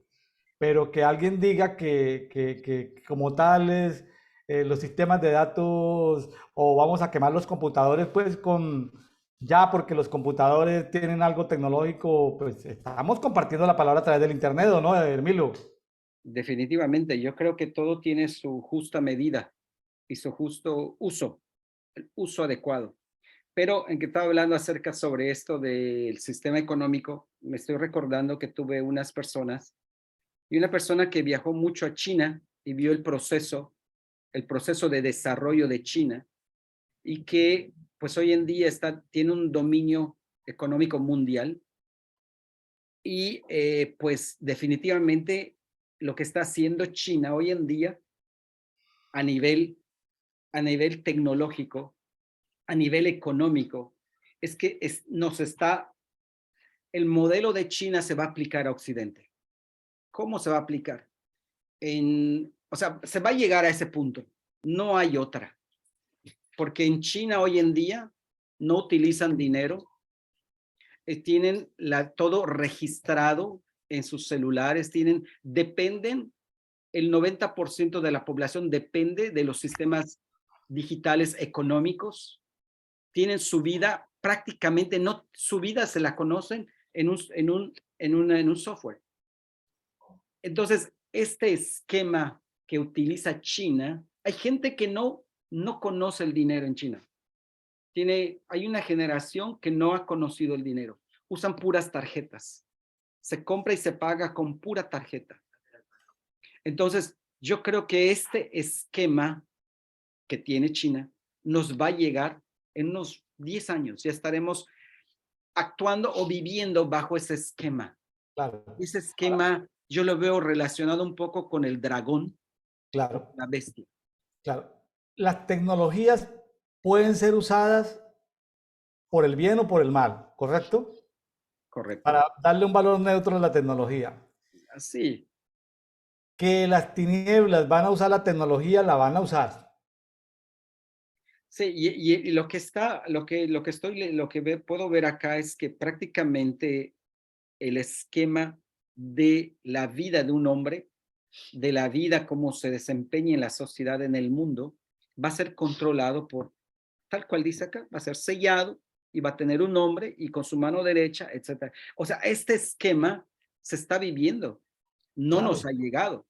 Pero que alguien diga que como tales los sistemas de datos o vamos a quemar los computadores, pues ya porque los computadores tienen algo tecnológico, pues estamos compartiendo la palabra a través del internet, ¿o no, Hermilo? Definitivamente, yo creo que todo tiene su justa medida y su justo uso, el uso adecuado. Pero en que estaba hablando acerca sobre esto del sistema económico, me estoy recordando que tuve unas personas y una persona que viajó mucho a China y vio el proceso de desarrollo de China y que pues hoy en día tiene un dominio económico mundial y pues definitivamente lo que está haciendo China hoy en día a nivel tecnológico, a nivel económico, es que el modelo de China se va a aplicar a Occidente. ¿Cómo se va a aplicar? O sea, se va a llegar a ese punto. No hay otra. Porque en China hoy en día no utilizan dinero, tienen todo registrado en sus celulares, dependen, el 90% de la población depende de los sistemas digitales económicos, tienen su vida prácticamente, no, su vida se la conocen en un software. Entonces, este esquema que utiliza China, hay gente que no conoce el dinero en China. hay una generación que no ha conocido el dinero. Usan puras tarjetas. Se compra y se paga con pura tarjeta. Entonces, yo creo que este esquema que tiene China nos va a llegar en unos 10 años. Ya estaremos actuando o viviendo bajo ese esquema. Claro. Ese esquema yo lo veo relacionado un poco con el dragón, Claro, la bestia. claro. Las tecnologías pueden ser usadas por el bien o por el mal, ¿correcto? Correcto. Para darle un valor neutro a la tecnología. Así. Que las tinieblas van a usar la tecnología, la van a usar. Sí, y lo que está, lo que puedo ver acá es que prácticamente el esquema de la vida de un hombre, de la vida como se desempeña en la sociedad, en el mundo, va a ser controlado por, tal cual dice acá, va a ser sellado y va a tener un nombre y con su mano derecha, etcétera. O sea, este esquema se está viviendo, no nos Claro, ha llegado,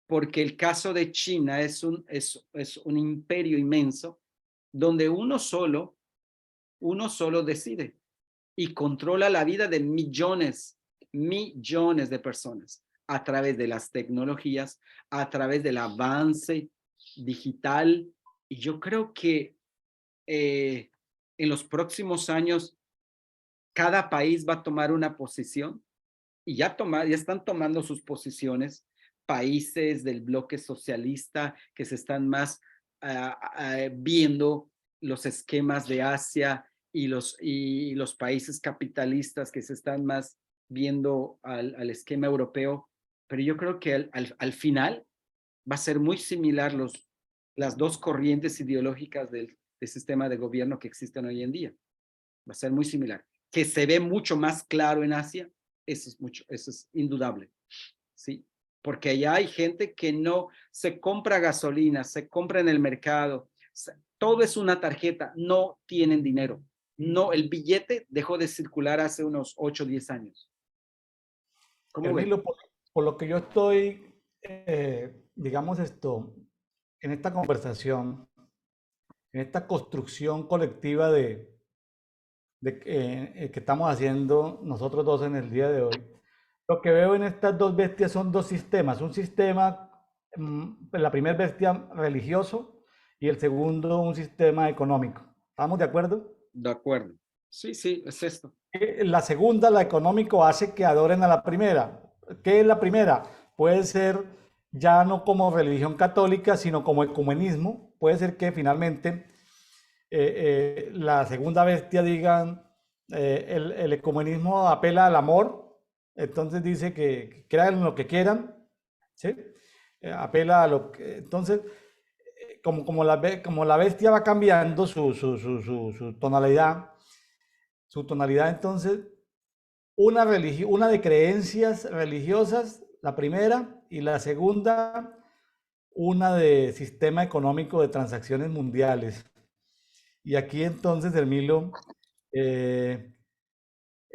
porque el caso de China es un imperio inmenso donde uno solo decide y controla la vida de millones de personas a través de las tecnologías, a través del avance digital. Y yo creo que en los próximos años cada país va a tomar una posición y ya están tomando sus posiciones países del bloque socialista que se están más viendo los esquemas de Asia y los países capitalistas que se están más viendo al esquema europeo, pero yo creo que al final va a ser muy similar las dos corrientes ideológicas del sistema de gobierno que existen hoy en día. Va a ser muy similar. Que se ve mucho más claro en Asia, eso es indudable, ¿sí? Porque allá hay gente que no se compra gasolina, se compra en el mercado, todo es una tarjeta, no tienen dinero. No, el billete dejó de circular hace unos 8 o 10 años. ¿Cómo ven? Hermilo, por lo que yo estoy, digamos esto, en esta conversación, en esta construcción colectiva que estamos haciendo nosotros dos en el día de hoy, lo que veo en estas dos bestias son dos sistemas. Un sistema, la primera bestia religioso y el segundo un sistema económico. ¿Estamos de acuerdo? De acuerdo. Sí, sí, es esto. La segunda, la económico, hace que adoren a la primera. ¿Qué es la primera? Puede ser ya no como religión católica, sino como ecumenismo. Puede ser que finalmente la segunda bestia digan, el ecumenismo apela al amor, entonces dice que crean lo que quieran, ¿sí? Apela a lo que... Entonces, como la bestia va cambiando su tonalidad, entonces una de creencias religiosas, la primera, y la segunda, una de sistema económico de transacciones mundiales. Y aquí entonces, Hermilo, eh,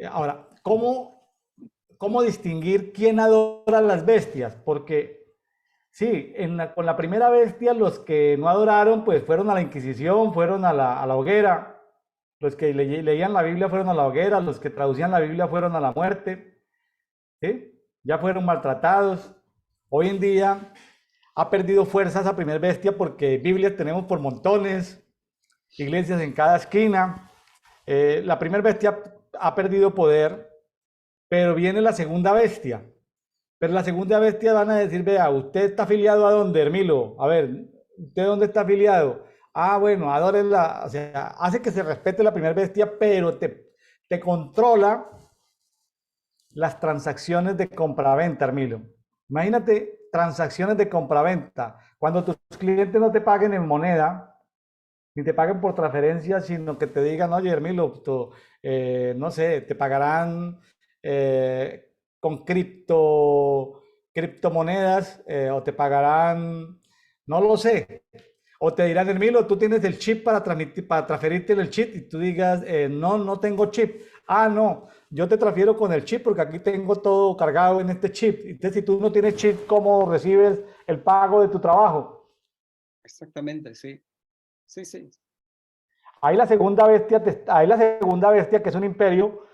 ahora, ¿cómo distinguir quién adora las bestias? Porque sí, con la primera bestia los que no adoraron, pues fueron a la Inquisición, fueron a la hoguera. Los que leían la Biblia fueron a la hoguera, los que traducían la Biblia fueron a la muerte, ¿sí? Ya fueron maltratados. Hoy en día ha perdido fuerza esa primer bestia porque Biblias tenemos por montones, iglesias en cada esquina. La primera bestia ha perdido poder, pero viene la segunda bestia. Pero la segunda bestia van a decir, vea, ¿usted está afiliado a dónde, Hermilo? A ver, ¿usted dónde está afiliado? Ah, bueno, adórenla, o sea, hace que se respete la primera bestia, pero te controla las transacciones de compraventa, Hermilo. Imagínate transacciones de compraventa. Cuando tus clientes no te paguen en moneda, ni te paguen por transferencia, sino que te digan, oye, Hermilo, no sé, te pagarán con criptomonedas o te pagarán, no lo sé. O te dirán, Hermilo, tú tienes el chip para transferirte el chip y tú digas, no, no tengo chip. Ah, no, yo te transfiero con el chip porque aquí tengo todo cargado en este chip. Entonces, si tú no tienes chip, ¿cómo recibes el pago de tu trabajo? Exactamente, sí. Sí, sí. Hay la segunda bestia, hay la segunda bestia que es un imperio,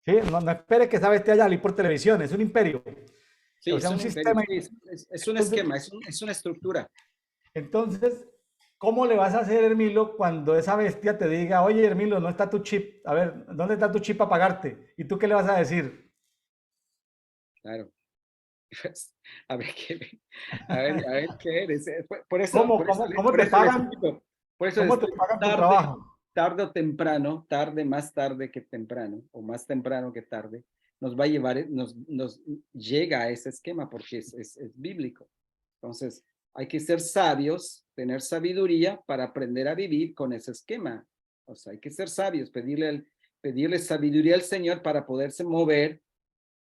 ¿sí? No espere que esa bestia haya salir por televisión, es un imperio. Sí, O sea, es un un imperio, sistema. sí, es un Entonces, esquema, es una estructura. entonces, ¿cómo le vas a hacer, Hermilo, cuando esa bestia te diga, oye, Hermilo, no está tu chip? A ver, ¿dónde está tu chip para pagarte? ¿Y tú qué le vas a decir? Claro. Pues, a ver qué, a ver qué eres. Por eso, ¿Cómo, cómo, cómo por te eso les pagan? digo, por eso ¿Cómo les te digo, pagan tu trabajo? tarde o temprano, más tarde que temprano, o más temprano que tarde, nos va a llevar, nos llega a ese esquema porque es bíblico. Entonces, hay que ser sabios, tener sabiduría para aprender a vivir con ese esquema. O sea, hay que ser sabios, pedirle sabiduría al Señor para poderse mover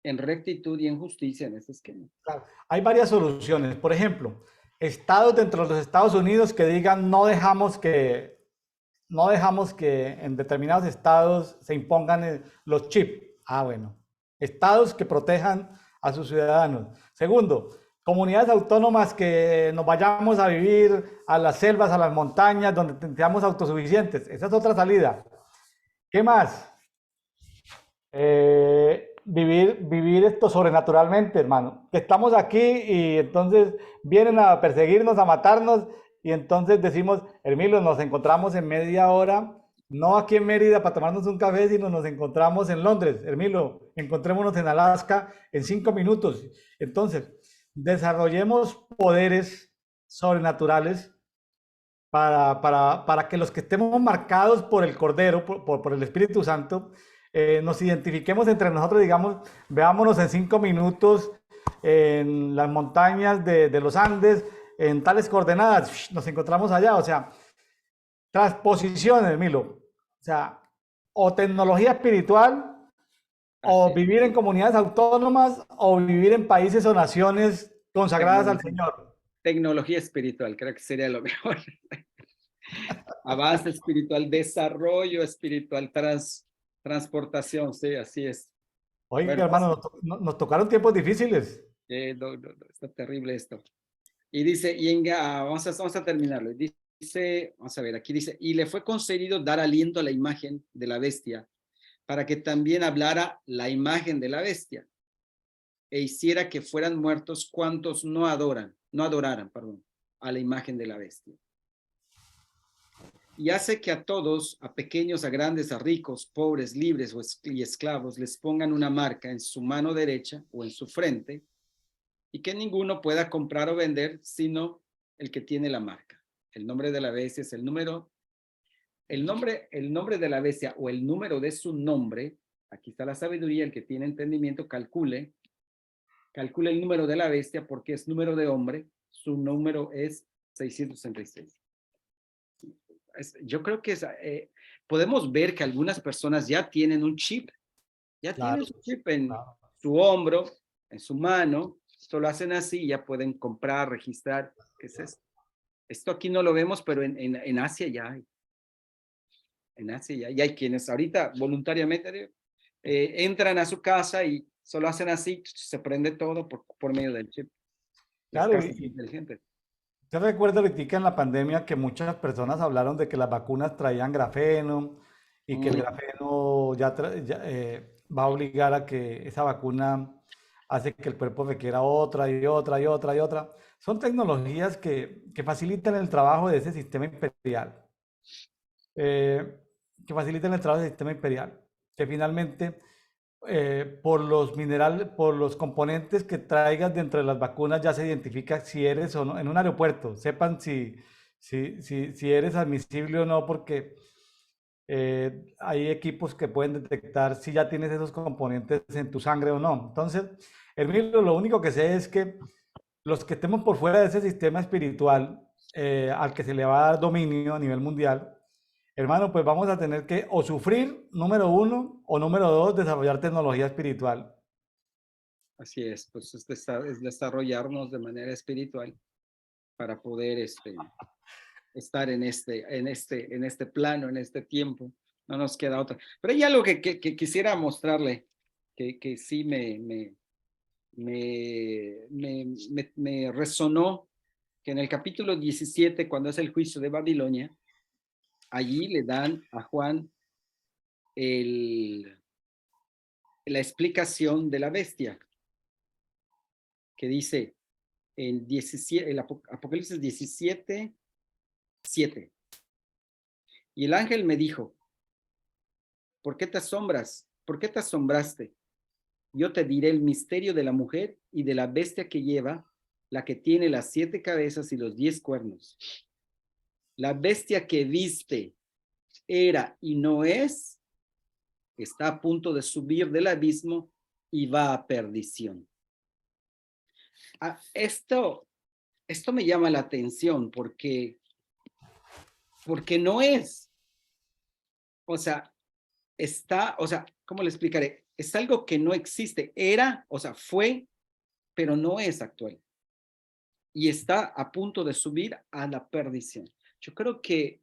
en rectitud y en justicia en ese esquema. Claro, hay varias soluciones. Por ejemplo, estados dentro de los Estados Unidos que digan no dejamos que en determinados estados se impongan los chips. Ah, bueno. Estados que protejan a sus ciudadanos. Segundo, comunidades autónomas que nos vayamos a vivir a las selvas, a las montañas, donde seamos autosuficientes. Esa es otra salida. ¿Qué más? Vivir esto sobrenaturalmente, hermano. Que estamos aquí y entonces vienen a perseguirnos, a matarnos, y entonces decimos, Hermilo, nos encontramos en media hora, no aquí en Mérida para tomarnos un café, sino nos encontramos en Londres. Hermilo, encontrémonos en Alaska en 5 minutos. Entonces, desarrollemos poderes sobrenaturales para que los que estemos marcados por el Cordero, por el Espíritu Santo, nos identifiquemos entre nosotros, digamos, veámonos en 5 minutos en las montañas de los Andes, en tales coordenadas, nos encontramos allá, o sea, transposiciones, Milo, o sea, o tecnología espiritual, o Así es. vivir en comunidades autónomas, o vivir en países o naciones consagradas al Tecnología, Señor. tecnología espiritual, creo que sería lo mejor. Avance espiritual, desarrollo espiritual, transportación, sí, así es. Oiga, Bueno, hermano, nos tocaron tiempos difíciles. no, está terrible esto. Y dice, vamos a terminarlo. Dice, vamos a ver, aquí dice, y le fue concedido dar aliento a la imagen de la bestia, para que también hablara la imagen de la bestia, e hiciera que fueran muertos cuantos no adoraran, perdón, a la imagen de la bestia. Y hace que a todos, a pequeños, a grandes, a ricos, pobres, libres y esclavos, les pongan una marca en su mano derecha o en su frente, y que ninguno pueda comprar o vender sino el que tiene la marca. El nombre de la bestia es el nombre de la bestia o el número de su nombre. Aquí está la sabiduría, el que tiene entendimiento calcule el número de la bestia porque es número de hombre, su número es 666. Yo creo que podemos ver que algunas personas ya tienen un chip, ya tienen Claro, su chip en claro. su hombro, en su mano, solo hacen así y ya pueden comprar, registrar. ¿Qué es esto? Esto aquí no lo vemos, pero en Asia ya hay. En Asia ya hay quienes ahorita voluntariamente entran a su casa y solo hacen así, se prende todo por medio del chip. Las Claro, casas y inteligentes. te recuerdo ahorita en la pandemia que muchas personas hablaron de que las vacunas traían grafeno y que el Mm, grafeno va a obligar a que esa vacuna hace que el cuerpo requiera otra y otra y otra y otra. Son tecnologías que facilitan el trabajo de ese sistema imperial, eh, que facilitan el trabajo del sistema imperial, que finalmente por los componentes que traigas dentro de las vacunas ya se identifica si eres o no, en un aeropuerto, sepan si eres admisible o no, porque hay equipos que pueden detectar si ya tienes esos componentes en tu sangre o no. Entonces, Hermilo, lo único que sé es que los que estemos por fuera de ese sistema espiritual al que se le va a dar dominio a nivel mundial, hermano, pues vamos a tener que o sufrir, número uno, o número dos, desarrollar tecnología espiritual. así es, pues es desarrollarnos de manera espiritual para poder estar en este plano, en este tiempo. No nos queda otra. Pero hay algo que quisiera mostrarle, que sí me resonó, que en el capítulo 17, cuando es el juicio de Babilonia, allí le dan a Juan la explicación de la bestia, que dice en 17, el Apocalipsis 17, 7. Y el ángel me dijo, ¿por qué te asombras? ¿Por qué te asombraste? Yo te diré el misterio de la mujer y de la bestia que lleva, la que tiene las 7 cabezas y los 10 cuernos. La bestia que viste era y no es, está a punto de subir del abismo y va a perdición. Esto me llama la atención porque no es, o sea, ¿cómo le explicaré? Es algo que no existe, era, o sea, fue, pero no es actual. Y está a punto de subir a la perdición. Yo creo que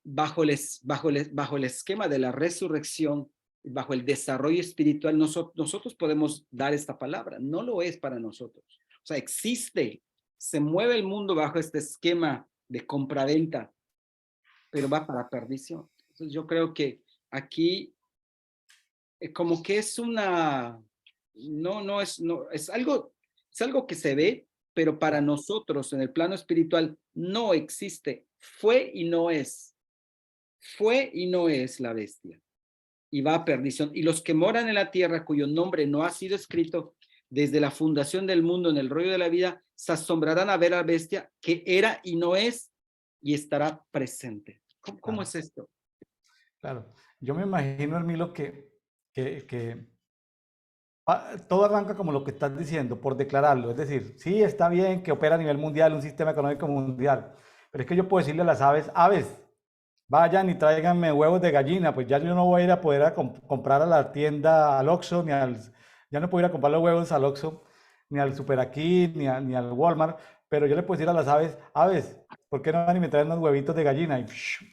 bajo el esquema de la resurrección, bajo el desarrollo espiritual, nosotros podemos dar esta palabra. No lo es para nosotros. O sea, existe, se mueve el mundo bajo este esquema de compraventa, pero va para perdición. Entonces yo creo que aquí como que es es algo que se ve, pero para nosotros en el plano espiritual no existe. Fue y no es la bestia y va a perdición. Y los que moran en la tierra cuyo nombre no ha sido escrito desde la fundación del mundo en el rollo de la vida, se asombrarán a ver a la bestia que era y no es y estará presente. ¿Cómo es esto? Claro, yo me imagino, Hermilo, todo arranca como lo que estás diciendo, por declararlo. Es decir, sí, está bien que opera a nivel mundial un sistema económico mundial, pero es que yo puedo decirle a las aves, vayan y tráiganme huevos de gallina, pues ya yo no voy a ir a poder comprar a la tienda, al Oxxo, ya no puedo ir a comprar los huevos al Oxxo, ni al Super Aquí, ni al Walmart, pero yo le puedo decir a las aves, ¿por qué no van y me traen unos huevitos de gallina? Y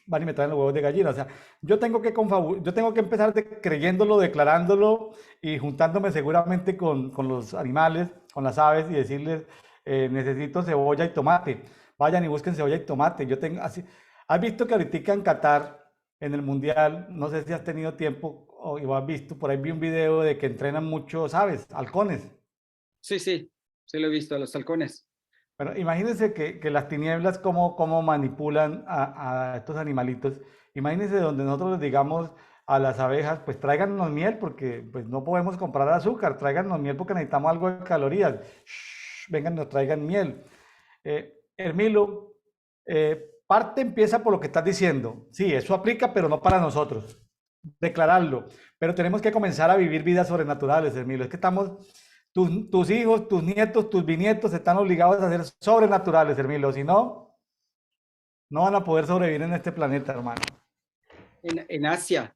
van y me traen los huevos de gallina. O sea, yo tengo que empezar creyéndolo, declarándolo y juntándome seguramente con los animales, con las aves y decirles, necesito cebolla y tomate. Vayan y busquen cebolla y tomate. Yo tengo así. ¿Has visto que ahorita en Qatar, en el Mundial, no sé si has tenido tiempo o has visto, por ahí vi un video de que entrenan muchos aves, halcones? Sí, lo he visto, a los halcones. Bueno, imagínense que las tinieblas cómo manipulan a estos animalitos. Imagínense donde nosotros les digamos a las abejas, pues tráiganos miel porque pues no podemos comprar azúcar, tráiganos miel porque necesitamos algo de calorías. Vengan, nos traigan miel. Hermilo, parte empieza por lo que estás diciendo. Sí, eso aplica, pero no para nosotros. Declararlo. Pero tenemos que comenzar a vivir vidas sobrenaturales, Hermilo. Es que tus hijos, tus nietos, tus bisnietos están obligados a ser sobrenaturales, Hermilo. Si no, no van a poder sobrevivir en este planeta, hermano. En Asia,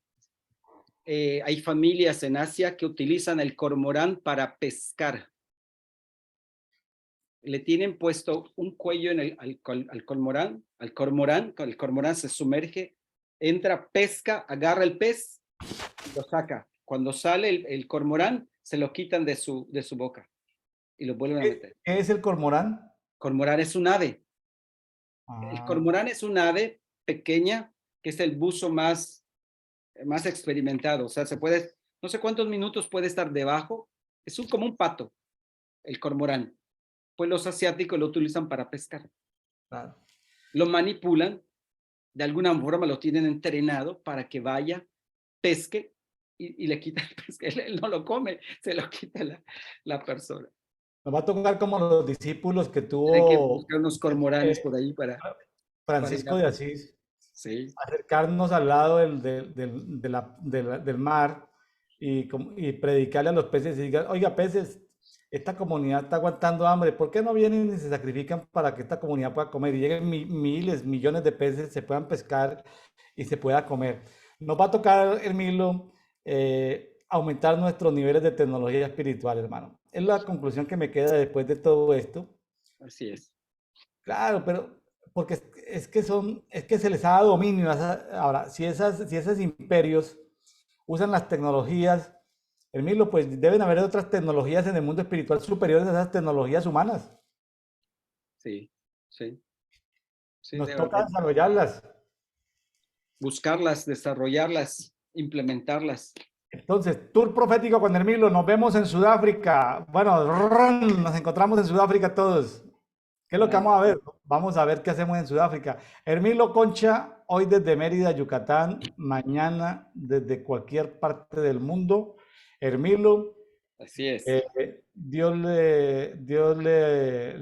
hay familias en Asia que utilizan el cormorán para pescar. Le tienen puesto un cuello al cormorán, el cormorán se sumerge, entra, pesca, agarra el pez y lo saca. Cuando sale el cormorán, se lo quitan de su boca y lo vuelven a meter. ¿Qué es el cormorán? Cormorán es un ave. El cormorán es un ave pequeña, que es el buzo más experimentado. O sea, no sé cuántos minutos puede estar debajo. Es como un pato, el cormorán. Pues los asiáticos lo utilizan para pescar. Claro. Lo manipulan, de alguna forma lo tienen entrenado para que vaya, pesque y le quita el pesque. Él no lo come, se lo quita la persona. Nos va a tocar como los discípulos que Hay que tuvo buscar unos cormoranes por ahí Francisco de Asís. Sí. Acercarnos al lado del mar y predicarle a los peces y digan, oiga, peces, esta comunidad está aguantando hambre, ¿por qué no vienen y se sacrifican para que esta comunidad pueda comer y lleguen miles, millones de peces, se puedan pescar y se pueda comer? Nos va a tocar, Hermilo, aumentar nuestros niveles de tecnología espiritual, hermano. Es la conclusión que me queda después de todo esto. Así es. Claro, pero porque es que se les ha dado dominio. Ahora, si esos imperios usan las tecnologías, Hermilo, pues deben haber otras tecnologías en el mundo espiritual superiores a esas tecnologías humanas. Sí. Nos toca desarrollarlas. buscarlas, desarrollarlas, implementarlas. Entonces, tour profético con Hermilo, nos vemos en Sudáfrica. Bueno, nos encontramos en Sudáfrica todos. ¿Qué es lo que vamos a ver? Vamos a ver qué hacemos en Sudáfrica. Hermilo Concha, hoy desde Mérida, Yucatán, mañana desde cualquier parte del mundo. Hermilo, Así es. Dios le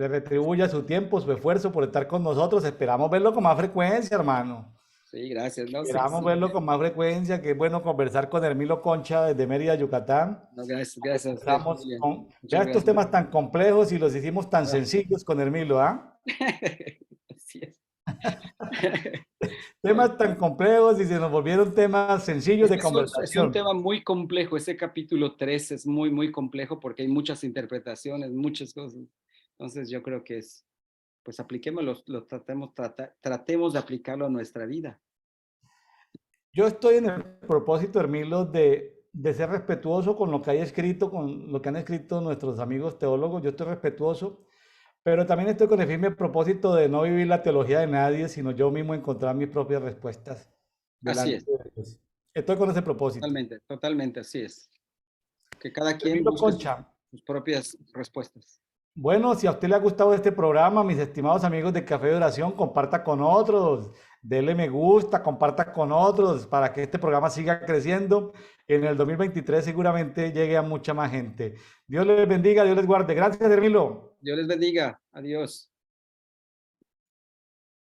retribuya su tiempo, su esfuerzo por estar con nosotros. Esperamos verlo con más frecuencia, hermano. Sí, gracias. No, sí, Esperamos verlo con más frecuencia, que es bueno conversar con Hermilo Concha desde Mérida, Yucatán. no, gracias a usted, Estamos Julián. con, Muchas vea estos gracias. temas tan complejos y los hicimos tan sencillos con Hermilo, ¿ah? Así es. Temas tan complejos y se nos volvieron temas sencillos de Es un conversación. tema muy complejo. Ese capítulo 3 es muy, muy complejo porque hay muchas interpretaciones, muchas cosas. Entonces yo creo que es, pues apliquémoslo, tratemos de aplicarlo a nuestra vida. Yo estoy en el propósito, Hermilo, de ser respetuoso con lo que hay escrito, con lo que han escrito nuestros amigos teólogos. Yo estoy respetuoso, pero también estoy con el firme propósito de no vivir la teología de nadie, sino yo mismo encontrar mis propias respuestas Así delante es, de Dios. Estoy con ese propósito. totalmente, totalmente, así es. Que cada quien Hermilo busque Concha, sus propias respuestas. bueno, si a usted le ha gustado este programa, mis estimados amigos de Café de Oración, comparta con otros, dele me gusta, comparta con otros para que este programa siga creciendo. En el 2023 seguramente llegue a mucha más gente. Dios les bendiga, Dios les guarde. Gracias, Hermilo. Dios les bendiga. Adiós.